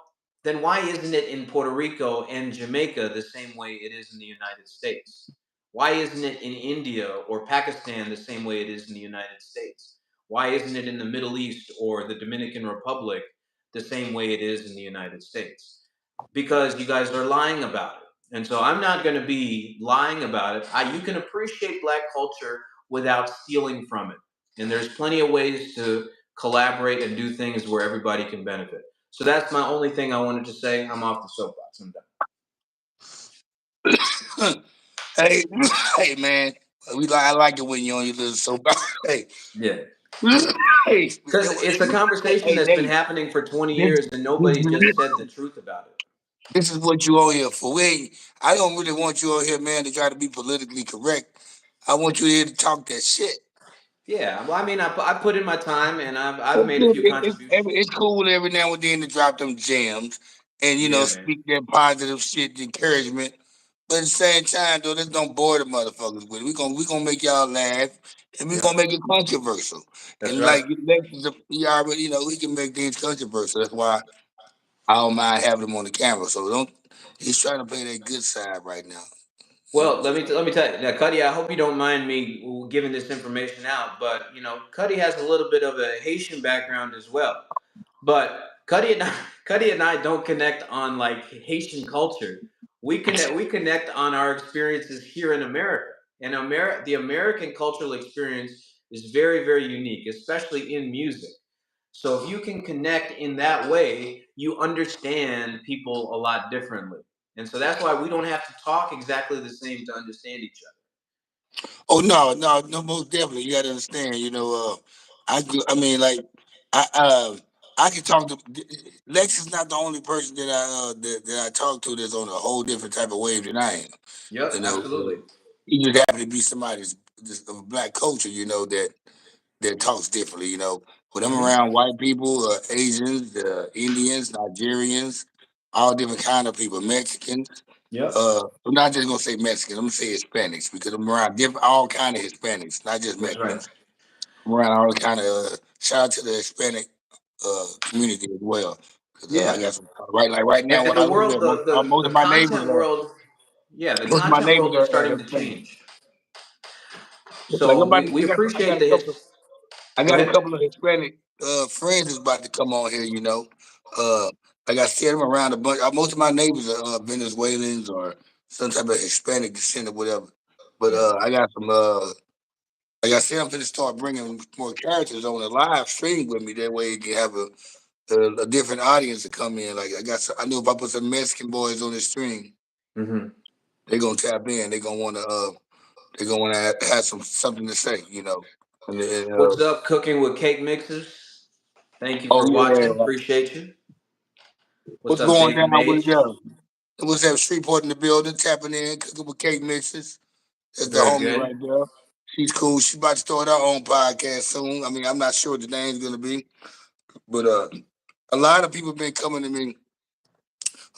then why isn't it in Puerto Rico and Jamaica the same way it is in the United States? Why isn't it in India or Pakistan the same way it is in the United States? Why isn't it in the Middle East or the Dominican Republic the same way it is in the United States? Because you guys are lying about it. And so I'm not going to be lying about it. You can appreciate black culture without stealing from it. And there's plenty of ways to collaborate and do things where everybody can benefit. So that's my only thing I wanted to say. I'm off the soapbox. I'm done. Hey, hey, man, I like it when you're on your little soapbox. Hey, Yeah. hey, Because it's a conversation hey, that's been Dave, happening for 20 this, years and nobody just said the truth about it. this is what you on here for. I don't really want you on here, man, to try to be politically correct. I want you here to talk that shit. Yeah. Well, I mean, I put in my time and I've It's made a good. few contributions. It's cool every now and then to drop them gems and Yeah, man. speak that positive shit, encouragement. But at the same time, though, let's don't bore the motherfuckers with it. We gonna make y'all laugh, and we Yeah. gonna make it controversial. That's And right. like Alexis, he already, we can make things controversial. That's why I don't mind having him on the camera. So don't. He's trying to play that good side right now. You know. Well, let me tell you, now, Cuddy. I hope you don't mind me giving this information out, but Cuddy has a little bit of a Haitian background as well. But Cuddy and I don't connect on like Haitian culture. We connect on our experiences here in America. And the American cultural experience is very, very unique, especially in music. So if you can connect in that way, you understand people a lot differently. And so that's why we don't have to talk exactly the same to understand each other. Oh no, most definitely. You gotta understand. I mean, like, I I can talk to Lex is not the only person that I talk to that's on a whole different type of wave than I am. You Yep, know, absolutely. he just happen to be somebody's just of black culture. That talks differently. When I'm Hmm. around white people, Asians, Indians, Nigerians, all different kind of people, Mexicans. Yep, I'm not just gonna say Mexicans. I'm gonna say Hispanics because I'm around all kind of Hispanics, not just that's right. Mexicans. I'm around all kind of. Shout out to the Hispanic community as well. 'Cause, I Yeah. got some right now And where the I live world, at. Most the of my neighbors content are world, yeah, the most of my content neighbors world is are starting to Hispanic. change. Like So we I got appreciate a couple. this. I Go got a ahead. couple of Hispanic friends that's about to come on here. Uh, like I said, I'm around a bunch. Most of my neighbors are Venezuelans or some type of Hispanic descent or whatever. But Yeah. I got some. Like I said, I'm going to start bringing more characters on the live stream with me. That way, you can have a different audience to come in. Like I know if I put some Mexican boys on the stream, Hmm. they're gonna tap in. They're gonna want to have something to say. And What's up, cooking with cake mixers? Thank you oh for watching. yeah, Appreciate you. What's what's up, going Baby down with Mage? It was that Streetport in the building, tapping in, cooking with cake mixes. That's the Very homie good. right there. She's cool. She's about to start her own podcast soon. I mean, I'm not sure what the name's gonna be. But a lot of people been coming to me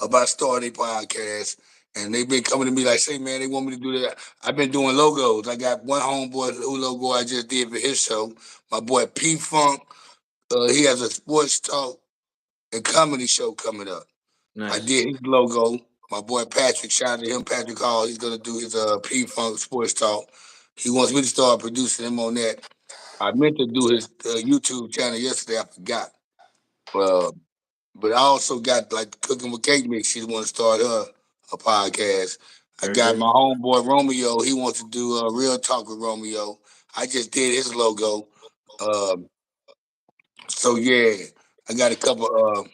about starting a podcast. And they've been coming to me like, say, man, they want me to do that. I've been doing logos. I got one homeboy who logo I just did for his show. My boy P Funk, he has a sports talk and comedy show coming up. I Nice. did his logo. My boy Patrick, shout out to him, Patrick Hall. He's gonna do his P Funk Sports Talk. He wants me to start producing him on that. I meant to do his YouTube channel yesterday. I forgot. Uh, but I also got like Cooking with Cake Mix. She want to start her a podcast. I Very got good. my homeboy Romeo. He wants to do a Real Talk with Romeo. I just did his logo. Um, so yeah, I got a couple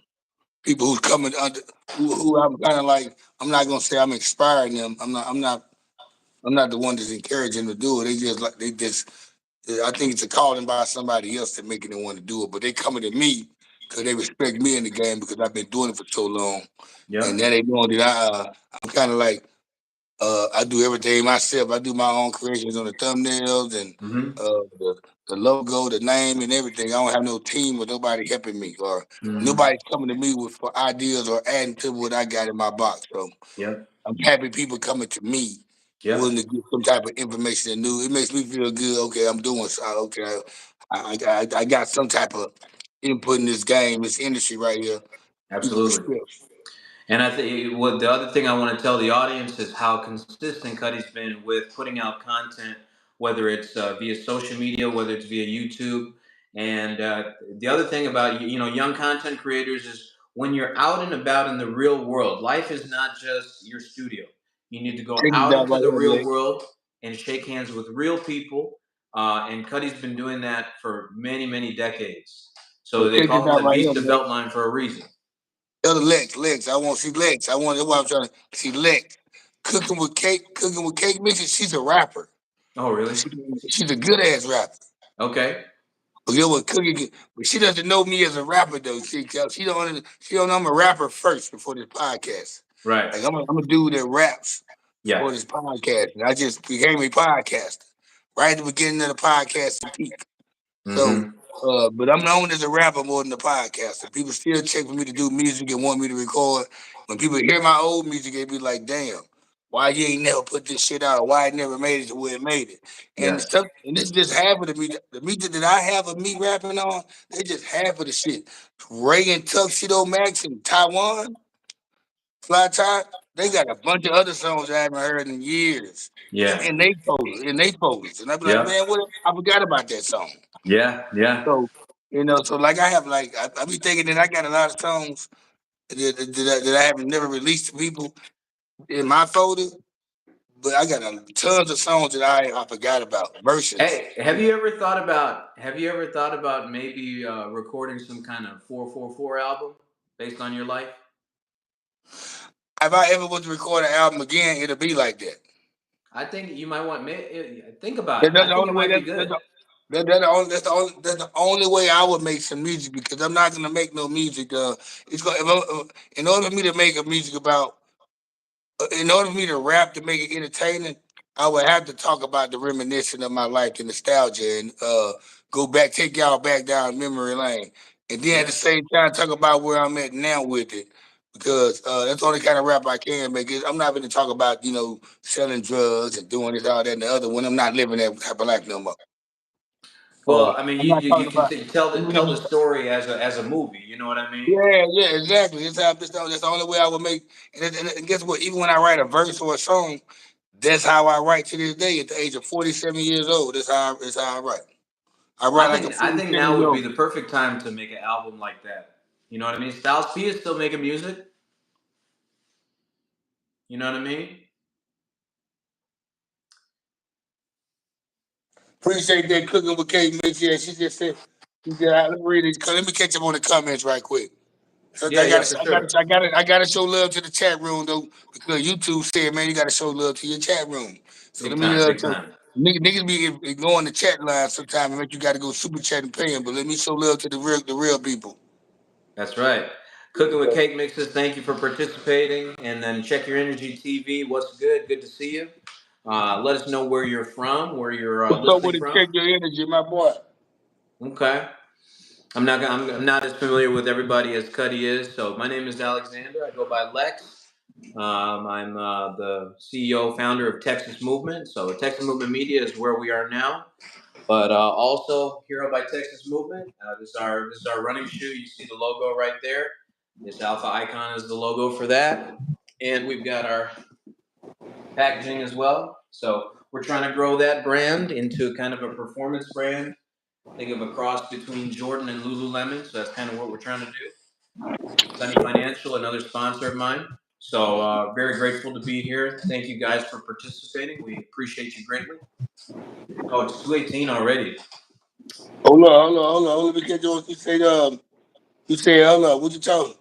people who's coming under who I'm kind of like. I'm not gonna say I'm inspiring them. I'm not the one that's encouraging them to do it. They just like they just. I think it's a calling by somebody else that making them want to do it. But they coming to me because they respect me in the game because I've been doing it for so long. And Yep. then they know that I'm kind of like I do everything myself. I do my own creations on the thumbnails and Mm-hmm. the logo, the name, and everything. I don't have no team or nobody helping me or Mm-hmm. nobody's coming to me with for ideas or adding to what I got in my box. So Yep. I'm happy people coming to me willing Yep. to get some type of information and new. It makes me feel good. Okay, I'm doing something. Okay, I got some type of input in this game, this industry right here. People Absolutely. respect. And I think what the other thing I want to tell the audience is how consistent Cuddy's been with putting out content, whether it's via social media, whether it's via YouTube. And the other thing about young content creators is when you're out and about in the real world, life is not just your studio. You need to go Check this out out into right the here, real Lex. world and shake hands with real people. And Cuddy's been doing that for many, many decades. So But they check this call him out the right here, Beast of Lex. Beltline for a reason. Other Lex. I want to see Lex. I want. That's why I'm trying to see Lex. Cooking with cake mixes. She's a rapper. Oh, really? She, she's a good ass rapper. Okay. But you know what cooking? But she doesn't know me as a rapper though. She don't know I'm a rapper first before this podcast. Right. Like I'm a dude that raps Yeah. for this podcast, and I just became a podcaster right at the beginning of the podcast peak. So, Mm-hmm. but I'm known as a rapper more than a podcaster. People still check for me to do music and want me to record. When people hear my old music, they be like, "Damn, why you ain't never put this shit out? Why it never made it to where it made it?" And Yes. stuff, and this just half of the music. The music that I have of me rapping on, they just half of the shit. Ray and Tuxedo Max in Taiwan, Fly Tie, they got a bunch of other songs I haven't heard in years. Yeah. In they folders, and I be like, Yeah. man, what? I forgot about that song. Yeah. Yeah. So, so like I have like I be thinking that I got a lot of songs that I haven't never released to people in my folder, but I got tons of songs that I forgot about versions. Hey, have you ever thought about maybe recording some kind of 444 album based on your life? If I ever was to record an album again, it'll be like that. I think you might think about it. That's I the think only it way. might be good. That's the only way I would make some music because I'm not gonna make no music. It's gonna in order for me to make a music about in order for me to rap to make it entertaining, I would have to talk about the reminiscing of my life, the nostalgia, and go back, take y'all back down memory lane, and then at the Yeah. same time talk about where I'm at now with it, because that's the only kind of rap I can make. I'm not going to talk about selling drugs and doing this, all that, and the other when I'm not living that type of life no more. Well, Or I mean, I'm you not you, talking you can about tell the story as a movie. You know what I mean? yeah, exactly. That's the only way I would make. And guess what? Even when I write a verse or a song, that's how I write to this day. At the age of 47 years old, that's how I write. I Well, write like a I think 47 now year would be old. the perfect time to make an album like that. You know what I mean? Styles P is still making music. You know what I mean? Appreciate that cooking with Kate Mix. Yeah, she said, let me read it. Let me catch up on the comments right quick. So Yeah, yeah, for sure. I gotta show love to the chat room though, because YouTube said, man, you gotta show love to your chat room. So let Big me time, big so time. niggas be ignoring the chat line sometimes and make you gotta go super chat and pay them. But let me show love to the real people. That's right. Cooking with Cake Mixes, thank you for participating. And then Check Your Energy TV. What's good? Good to see you. Let us know where you're from, where you're What's up with listening it? from. Check your energy, my boy. Okay. I'm not as familiar with everybody as Cuddy is. So my name is Alexander. I go by Lex. I'm the CEO, founder of Texas Movement. So Texas Movement Media is where we are now. But also Hero by Texas Movement. This is our running shoe. You see the logo right there. This Alpha Icon is the logo for that, and we've got our packaging as well. So we're trying to grow that brand into kind of a performance brand. Think of a cross between Jordan and Lululemon. So that's kind of what we're trying to do. Sunny Financial, another sponsor of mine. So very grateful to be here. Thank you guys for participating. We appreciate you greatly. Oh, it's 2:18 already. Hold on. Let me get you. You say, hold on. What you talking?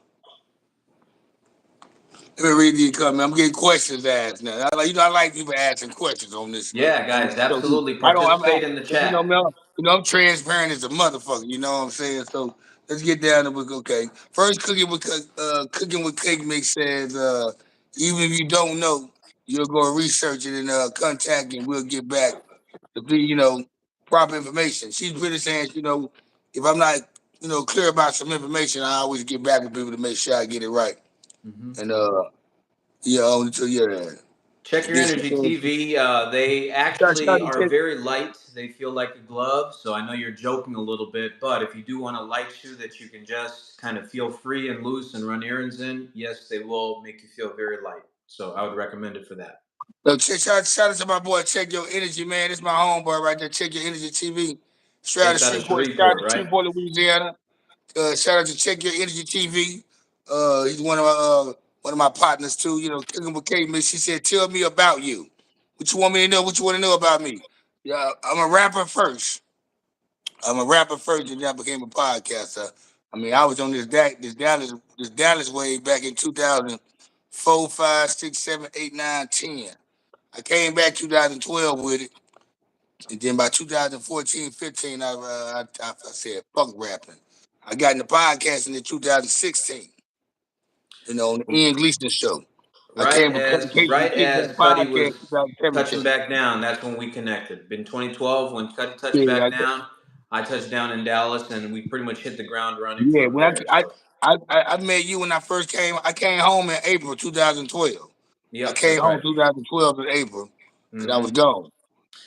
Let me read these comments. I'm getting questions asked now. I like people asking questions Yeah, on this guys, show. absolutely I don't. participate in the chat. Man, I'm transparent as a motherfucker. You know what I'm saying? So let's get down to it. Okay. First, cooking with cake mix says, even if you don't know, you'll go research it and contact and we'll get back to be proper information. She's really saying if I'm not clear about some information, I always get back with people to make sure I get it right. Mm-hmm. And until Check Your then she Energy said, TV. They shout actually out are to very light. They feel like a glove. So I know you're joking a little bit, but if you do want a light shoe that you can just kind of feel free and loose and run errands in, yes, they will make you feel very light. So I would recommend it for that. shout out to my boy. Check Your Energy, man. This my homeboy right there. Check Your Energy TV. Straight out of Based out of Shreveport, shout out Shreveport, to right? Shreveport, Louisiana. Shout out to Check Your Energy TV. He's one of my partners too. Cooking with Kate Miss. She said, "Tell me about you. What you want me to know? What you want to know about me?" Yeah, I'm a rapper first. And then I became a podcaster. I mean, I was on this Dallas wave back in 2004, 5, 6, 7, 8, 9, 10. I came back 2012 with it, and then by 2014, 15, I said fuck rapping. I got into podcasting in 2016. On the Ian Gleason show. I came with Casey Right Kickback as Cuddy podcast was touching 2017. back down, that's when we connected. In 2012, when Cuddy touched Yeah, back down, I touched down in Dallas, and we pretty much hit the ground running yeah. from When there. So, I met you when I first came. I came home in April 2012. I yep, came that's home right. 2012 in April, and I was Hmm. gone.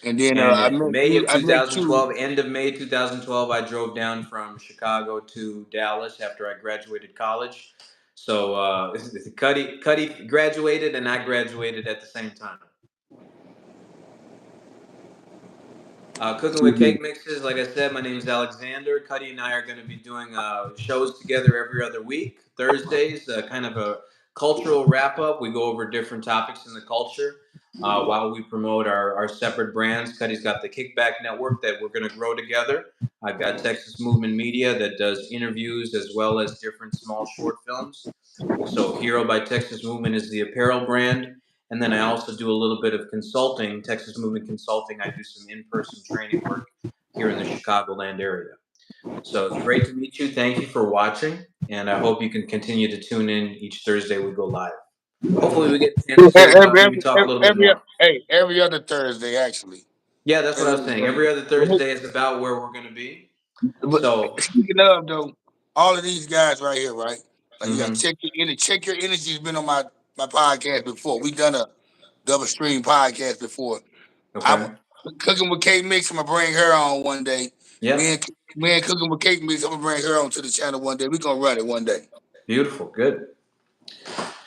And then And I in met May you. of I met you. 2012, end of May 2012, I drove down from Chicago to Dallas after I graduated college. So Cuddy graduated, and I graduated at the same time. Cooking with Cake Mixes. Like I said, my name is Alexander. Cuddy and I are going to be doing shows together every other week. Thursdays, kind of a cultural wrap up. We go over different topics in the culture while we promote our separate brands. Cuddy's got the Kickback Network that we're going to grow together. I've got Texas Movement Media that does interviews as well as different small short films. So Hero by Texas Movement is the apparel brand. And then I also do a little bit of consulting, Texas Movement Consulting. I do some in-person training work here in the Chicagoland area. So it's great to meet you. Thank you for watching, and I hope you can continue to tune in each Thursday we go live. Hopefully, we get a chance to maybe talk a little bit more. Every other Thursday actually. Yeah, that's what I Every was other saying. Every Thursday. other Thursday is about where we're going to be. But So, speaking of though, all of these guys right here, right? Like you got mhm. check your energy. Check Your Energy's been on my podcast before. We done a double stream podcast before. I'm Okay. cooking with Kate Mix. I'm gonna bring her on one day. Me Yep. and me and cooking with Kate Mix. I'm gonna bring her on to the channel one day. We gonna run it one day. Beautiful. Good.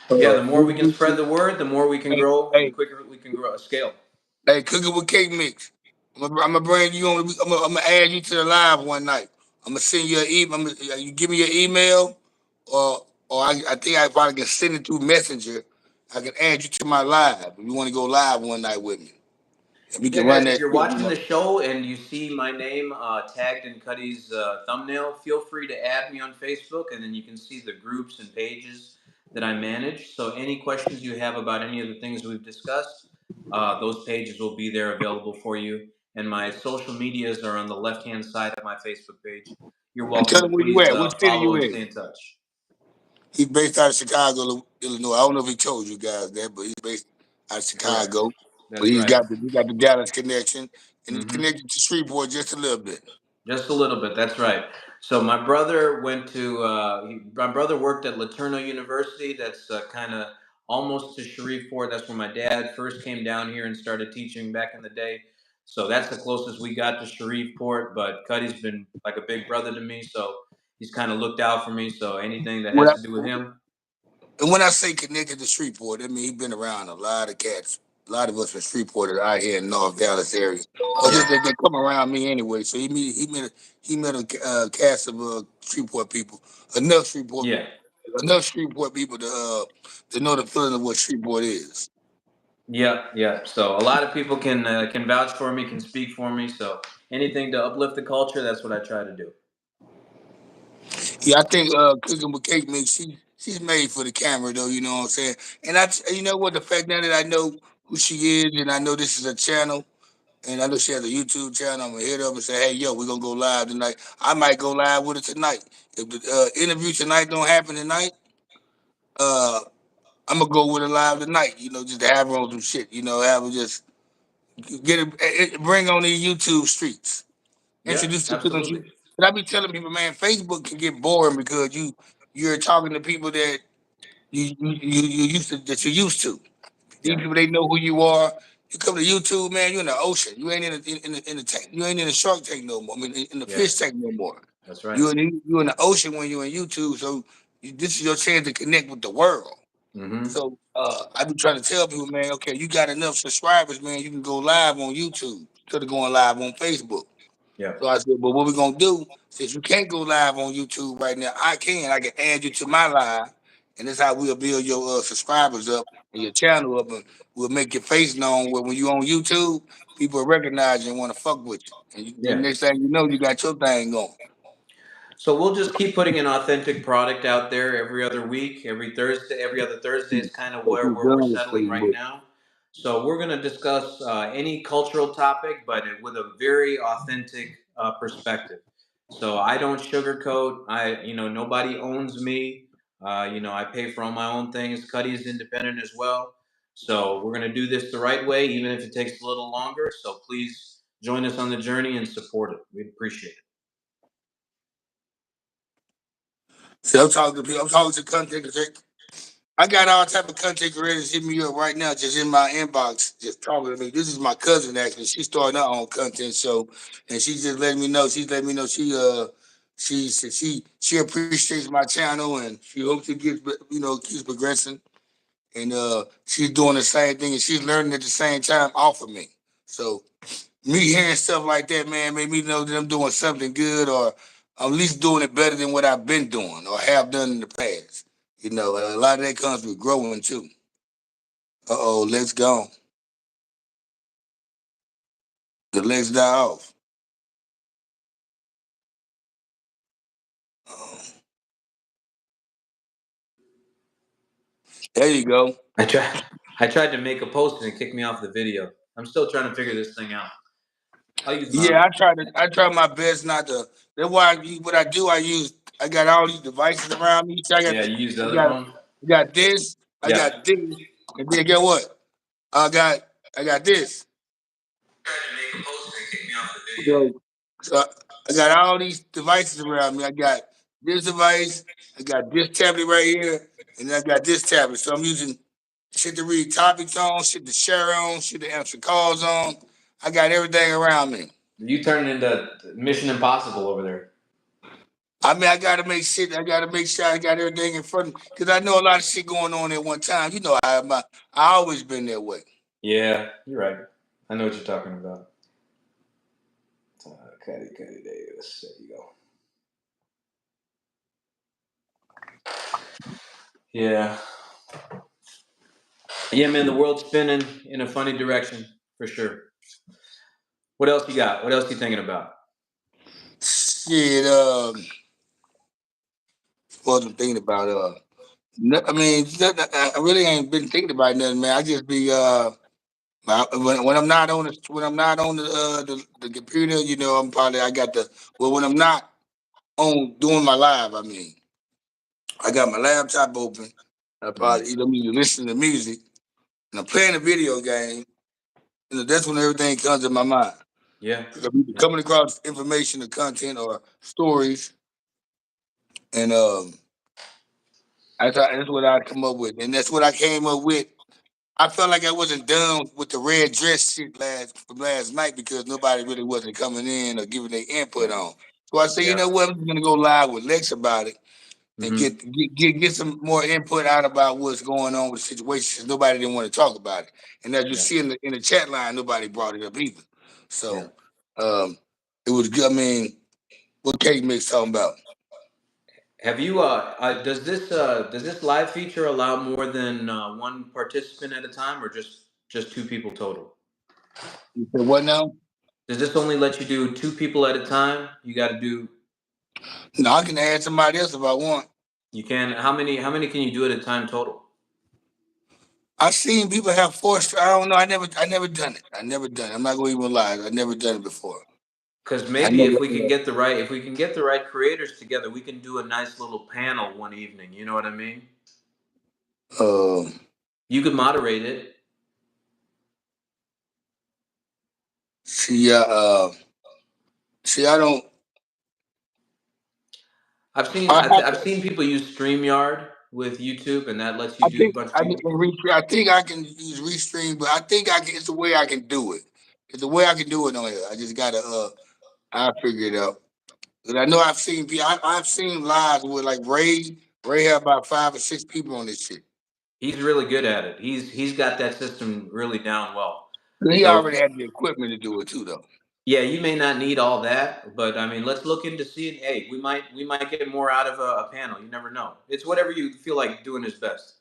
Yeah, Uh, the more we, we can we, spread the word, the more we can hey, grow, the hey, quicker we can grow a scale. hey, cooking with Cake Mix. I'm gonna bring you on. I'm gonna add you to the live one night. I'm gonna send you an email. You give me your email, or I think I probably can send it through Messenger. I can add you to my live if you want to go live one night with me, and we Yeah, can run guys, if that you're shit. watching the show and you see my name tagged in Cuddy's thumbnail, feel free to add me on Facebook, and then you can see the groups and pages that I manage. So, any questions you have about any of the things we've discussed, those pages will be there available for you. And my social medias are on the left hand side of my Facebook page. You're And welcome tell to them where you please at. What city follow you and in? stay in touch. He's based out of Chicago, Illinois. I don't know if he told you guys that, but he's based out of Correct. Chicago. But That's right. he got the Dallas connection and he's Hmm. connected to Shreveport just a little bit. Just a little bit. That's right. So my brother went to my brother worked at Laterno University. That's kind of almost to Shreveport. That's where my dad first came down here and started teaching back in the day. So that's the closest we got to Shreveport. But Cuddy's been like a big brother to me, so he's kind of looked out for me. So anything that When has I, to do with him, and when I say connected to Shreveport, I mean he been around a lot of cats. A lot of us from Shreveport are out here in North Dallas area, or just yeah, they come around me anyway. So he met a cast of Shreveport people, enough Shreveport yeah. enough Shreveport people to know the feeling of what Shreveport is. Yeah, yeah. So a lot of people can vouch for me, can speak for me. So anything to uplift the culture, that's what I try to do. Yeah, I think cooking with cake mix, she's made for the camera though. You know what I'm saying? And you know what, the fact now that I know who she is, and I know this is a channel, and I know she has a YouTube channel, I'm gonna hit her up and say, hey, yo, we're gonna go live tonight. I might go live with her tonight. If the interview tonight don't happen tonight, uh, I'm gonna go with her live tonight. You know, just to have her on some shit. You know, have her just bring on the YouTube streets. Yeah, Introduce them to them. absolutely. But I be telling people, man, Facebook can get boring because you're talking to people that you used to that you're used to. These Yeah, people they know who you are. You come to YouTube, man. You're in the ocean. You ain't in the tank. You ain't in the shark tank no more. I mean, in the yeah. fish tank no more. That's right. You in the ocean when you're in YouTube. So this is your chance to connect with the world. Mm-hmm. So I be trying to tell people, man. Okay, you got enough subscribers, man. You can go live on YouTube instead of going live on Facebook. Yeah, So I said, but what we gonna do, since you can't go live on YouTube right now, I can. I can add you to my live, and that's how we'll build your subscribers up and your channel up, and we'll make your face known. Where when you on YouTube, people will recognize you and want to fuck with you. And the yeah. next thing you know, you got your thing going. So we'll just keep putting an authentic product out there every other week, every Thursday, every other Thursday is kind of But where you we're done with settling right Facebook. now. So we're going to discuss any cultural topic, but with a very authentic perspective. So I don't sugarcoat. Nobody owns me. I pay for all my own things. Cuddy is independent as well. So we're going to do this the right way, even if it takes a little longer. So please join us on the journey and support it. We'd appreciate it. So I'm talking to people. I'm talking to content creators. I got all type of content creators hitting me up right now, just in my inbox, just talking to me. This is my cousin actually. She started her own content show, and she just letting me know. She's letting me know she said she appreciates my channel and she hopes it gets keeps progressing. And she's doing the same thing and she's learning at the same time off of me. So me hearing stuff like that, man, made me know that I'm doing something good or I'm at least doing it better than what I've been doing or have done in the past. You know, a lot of that comes with growing too. Uh-oh, let's go. The legs die off. Oh, there you go. I tried. I tried to make a post and it kicked me off the video. I'm still trying to figure this thing out. I'll use Yeah, mine. I try my best not to. That's why what I do, I got all these devices around me. So Yeah, you use the I other got phone. I got this, I Yeah. got this, and then get what? I got I got this. Tried to make a post and it kicked me off the video. So, so I got all these devices around me. I got this device, I got this tablet right here, and I got this tablet. So I'm using shit to read topics on, shit to share on, shit to answer calls on. I got everything around me. You turned into Mission Impossible over there. I mean, I gotta make shit. I gotta make sure I got everything in front of me because I know a lot of shit going on at one time. You know, I always been that way. Yeah, you're right. I know what you're talking about. Cuddy Davis. There you go. Yeah. Yeah, man, the world's spinning in a funny direction for sure. What else you got? What else you thinking about? Shit. Wasn't thinking about I mean, I really ain't been thinking about nothing, man. I just be when I'm not on the computer, you know, I got the well when I'm not on doing my live. I mean, I got my laptop open. I Mm. probably either me listening to music and I'm playing a video game. You know, that's when everything comes to my mind. Yeah. Because I'm either Yeah. coming across information or content or stories, And that's what I come up with, and that's what I came up with. I felt like I wasn't done with the red dress shit last night because nobody really wasn't coming in or giving their input Yeah. on. So I said, you Yeah. know what, I'm just gonna go live with Lex about it and Hmm. get some more input out about what's going on with the situation. 'Cause nobody didn't want to talk about it, and as you Yeah. see in the chat line, nobody brought it up either. Yeah. So um, it was good. I mean, what Cake Mix talking about? Have you? Does this live feature allow more than one participant at a time, or just two people total? You said what now? Does this only let you do two people at a time? You got to do. No, I can add somebody else if I want. You can. How many can you do at a time total? I've seen people have I don't know. I never done it. I never done it. I'm not gonna even lie. I never done it before. Because I maybe never. if we can get the right creators together, we can do a nice little panel one evening. You know what I mean? Uh, You could moderate it. see, see, I don't. I have I've to. seen people use StreamYard with YouTube, and that lets you do a bunch of I people. can I think I can use Restream, but I think I can. It's the way I can do it. It's the way I can do it on here. I just gotta. I'll figure it out. But I know I've seen people. I've seen lives with like Ray. Ray had about 5 or 6 people on this shit. He's really good at it. He's got that system really down well. He So already had the equipment to do it too, though. yeah, you may not need all that, but I mean, let's look into seeing. Hey, we might get more out of a panel. You never know. It's whatever you feel like doing is best.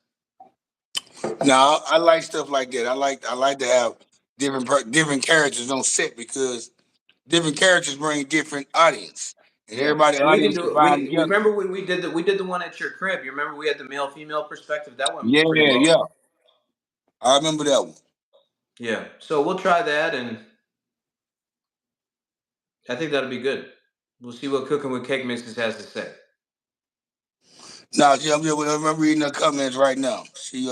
No, I like stuff like that. I like to have different characters on set because different characters bring different audience, and Yeah, everybody and we can audience do it. combined We together. remember when we did the one at your crib. You remember we had the male female perspective. That went Yeah, pretty well. yeah, I remember that one. Yeah, so we'll try that, and I think that'll be good. We'll see what Cooking with Cake Mixes has to say. Now, I'm reading her comments right now. She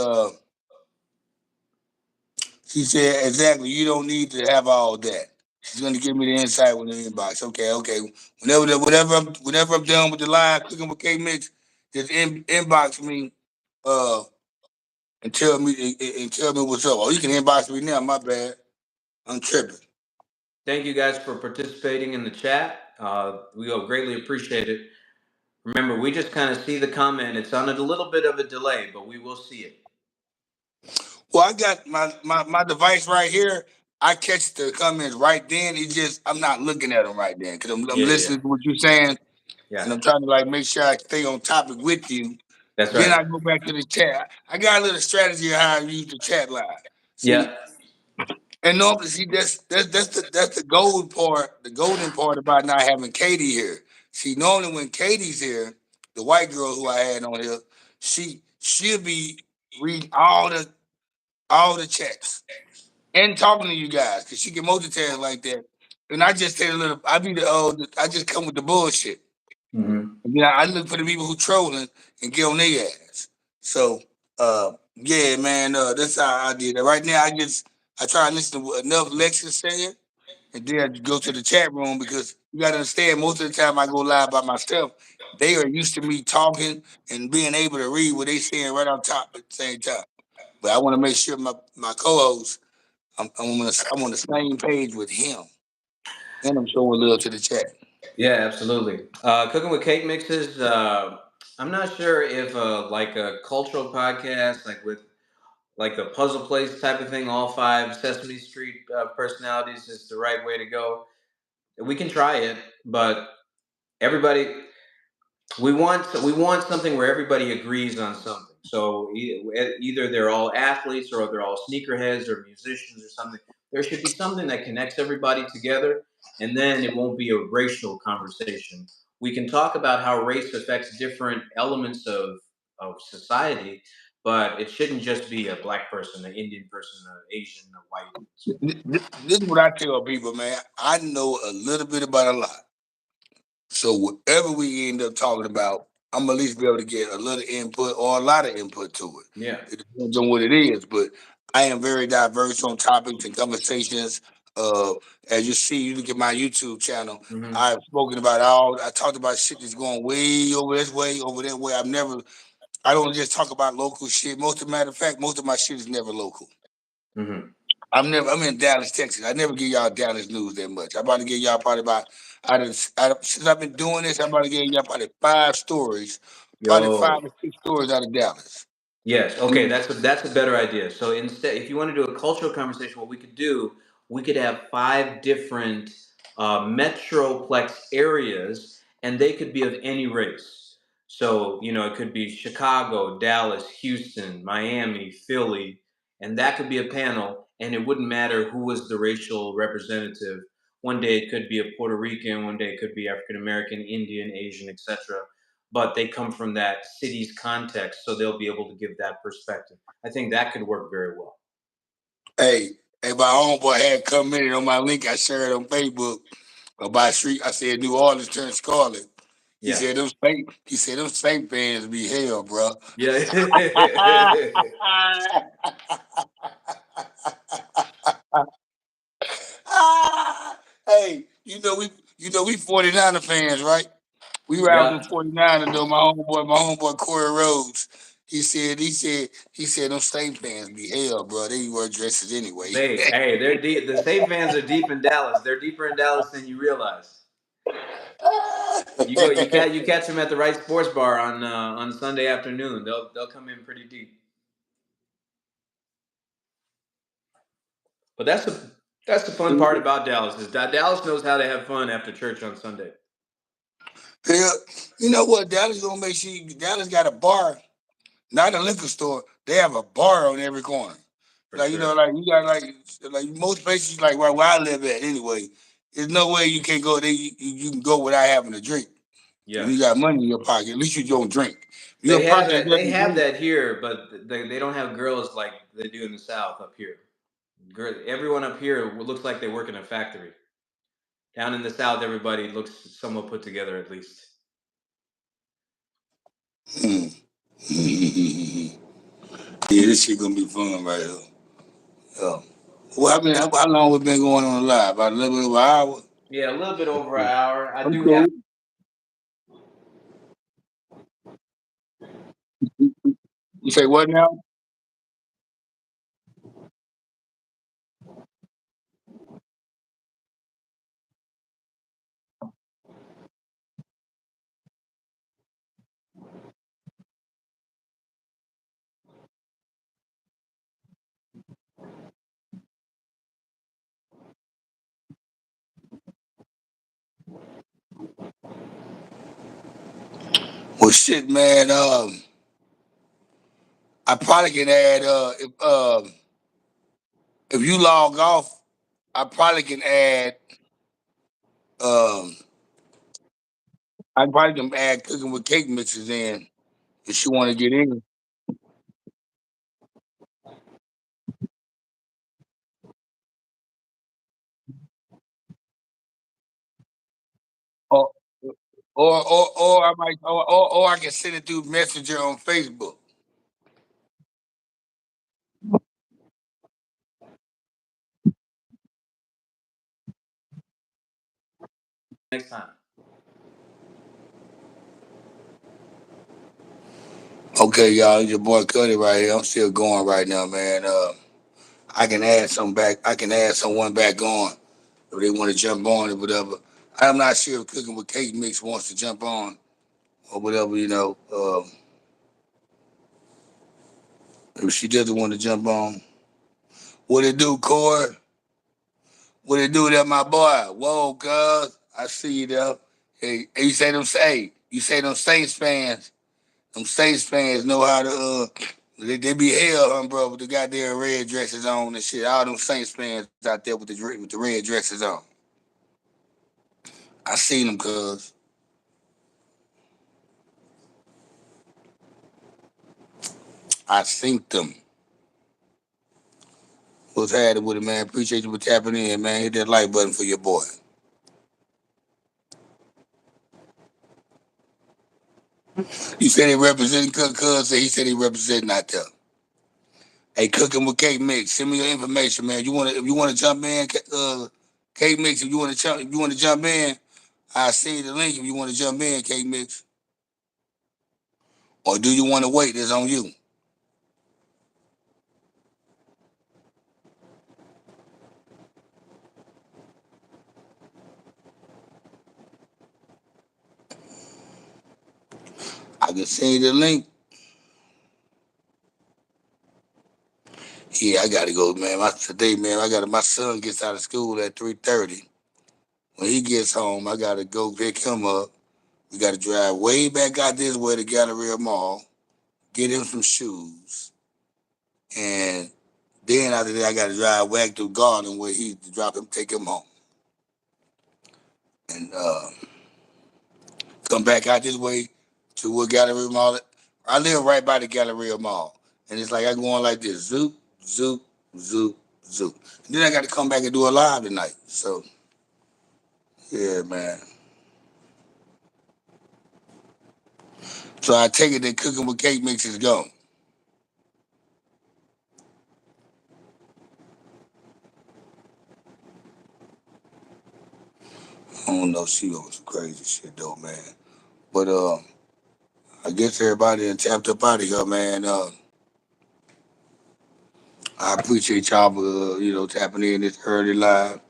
said exactly. You don't need to have all that. She's gonna give me the insight with the inbox. Okay, okay. Whenever I'm done with the live cooking with K Mix, just inbox me. And tell me what's up. Oh, you can inbox me now. My bad. I'm tripping. Thank you guys for participating in the chat. We all greatly appreciate it. Remember, we just kind of see the comment. It's on a little bit of a delay, but we will see it. Well, I got my device right here. I catch the comments right then. It just I'm not looking at them right then because I'm Yeah, yeah, listening to what you're saying yeah. and I'm trying to like make sure I stay on topic with you. That's Then right. I go back to the chat. I got a little strategy of how I use the chat line. See, Yeah. and normally see that's the gold part, the golden part about not having Katie here. See, normally when Katie's here, the white girl who I had on here, she'll be reading all the chats and talking to you guys because she can multitask like that. And I just say a little. I be I just come with the bullshit. Hmm. Yeah, I look for the people who trolling and get on their ass. So, yeah, man, that's how I did it. Right now, I try to listen to what enough Lexus saying, and then I go to the chat room because you got to understand. Most of the time, I go live by myself. They are used to me talking and being able to read what they saying right on top at the same time. But I want to make sure my co-host, I'm on the same page with him, and I'm showing love to the chat. Yeah, absolutely. Cooking with Cake Mixes. I'm not sure if like a cultural podcast, like with like the puzzle place type of thing, all five Sesame Street personalities is the right way to go. We can try it, but everybody we want something where everybody agrees on something. So either they're all athletes or they're all sneakerheads or musicians or something. There should be something that connects everybody together, and then it won't be a racial conversation. We can talk about how race affects different elements of society, but it shouldn't just be a black person, an Indian person, an Asian, a white. This is what I tell people, man. I know a little bit about a lot. So whatever we end up talking about, I'm gonna at least be able to get a little input or a lot of input to Yeah. it. It depends on what it is, but I am very diverse on topics and conversations. Uh, as you see, you look at my YouTube channel. Hmm. I've spoken about all. I talked about shit that's going way over this way, over that way. I've never. I don't just talk about local shit. Matter of fact, most of my shit is never local. Hmm. I'm in Dallas, Texas. I never give y'all Dallas news that much. I'm about to give y'all probably about since I've been doing this, I'm about to give y'all probably 5 stories, probably Yo. 5 or 6 stories out of Dallas. Yes. Okay. That's a better idea. So instead, if you want to do a cultural conversation, what we could do, we could have five different metroplex areas, and they could be of any race. So it could be Chicago, Dallas, Houston, Miami, Philly, and that could be a panel, and it wouldn't matter who was the racial representative. One day it could be a Puerto Rican, one day it could be African American, Indian, Asian, etc, but they come from that city's context, so they'll be able to give that perspective. I think that could work very well. Hey, my homeboy had commented on my link I shared on Facebook about street. I said New Orleans turned scarlet. Yeah. He said them Saint fans be hell, bro. Yeah. Hey, we 49er fans, right? We ride Yeah. with them 49ers though. My homeboy Corey Rhodes. He said them Saint fans be hell, bro. They wear dresses anyway. They're deep. The same fans are deep in Dallas. They're deeper in Dallas than you realize. You catch them at the right sports bar on Sunday afternoon. They'll come in pretty deep. But that's the fun part about Dallas is that Dallas knows how to have fun after church on Sunday. Yeah, you know what? Dallas got a bar, not a liquor store. They have a bar on every corner. For Like sure. like you got like most places like where I live at anyway. There's no way you can go there. You can go without having a drink. If Yeah. you got money in your pocket, at least you don't drink. If you're They a have person that that. They doesn't have drink, that here, but they don't have girls like they do in the South up here. Everyone up here looks like they work in a factory. Down in the South, everybody looks somewhat put together at least. hmm. Yeah, this shit gonna be fun right here. Yeah. Well, how long we been going on live? About a little bit over an hour. Yeah, a little bit over an hour. I I'm do have. cool. You say what now? Well, shit, man. I probably can add if you log off, I probably can add um I probably can add cooking with cake mixes in if you want to get in. Or or I might or I can send it through Messenger on Facebook. Next time. Okay, y'all, it's your boy Cuddy right here. I'm still going right now, man. I can add some back. I can add someone back on if they want to jump on or whatever. I'm not sure if Cooking with Cake Mix wants to jump on or whatever. If she doesn't want to jump on, what it do, Cord? What it do, that my boy? Whoa, cuz I see you there. Hey, you say them Saints fans. Them Saints fans know how to they be hell, bro, with the goddamn red dresses on and shit. All them Saints fans out there with the red dresses on. I seen them, cuz. I seen them. What's happening with it, man? Appreciate you for tapping in, man. Hit that like button for your boy. You said he representing cuz, he said he representing out there. Hey, cooking with cake mix. Send me your information, man. If you wanna jump in, cake mix. If you wanna jump in, I see the link. If you wanna jump in, cake mix, or do you want to wait? It's on you. I can send you the link. Yeah, I gotta go, man. Today, man, my son gets out of school at 3:30. When he gets home, I gotta go pick him up. We gotta drive way back out this way to Galleria Mall, get him some shoes, and then after that, I gotta drive back to Garden where he to drop him, take him home, and come back out this way to what Galleria Mall. I live right by the Galleria Mall, and it's like I go on like this, zoop, zoop, zoop, zoop. And then I got to come back and do a live tonight. So yeah, man. So I take it that cooking with cake mix is gone. I don't know. She on some crazy shit though, man. But I guess everybody done tapped up out of here, man. I appreciate y'all for tapping in this early live.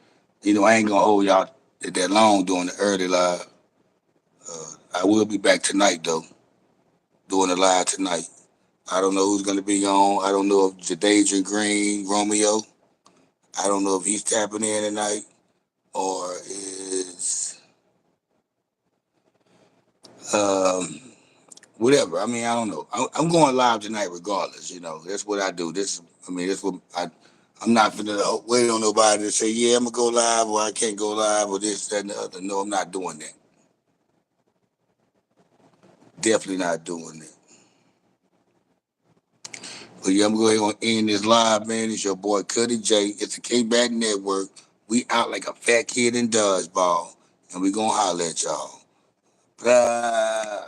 I ain't gonna hold y'all that long doing the early live. I will be back tonight though, doing the live tonight. I don't know who's gonna be on. I don't know if Jadadrian Green, Romeo. I don't know if he's tapping in tonight or is um whatever. I mean, I don't know. I'm going live tonight regardless. That's what I do. That's what I'm not finna wait on nobody to say, yeah, I'm gonna go live or I can't go live or this, that, and the other. No, I'm not doing that. Definitely not doing that. But yeah, I'm going to go ahead and end this live, man. It's your boy Cuddy J. It's the K-Back Network. We out like a fat kid in dodgeball. And we gonna holler at y'all. Blah.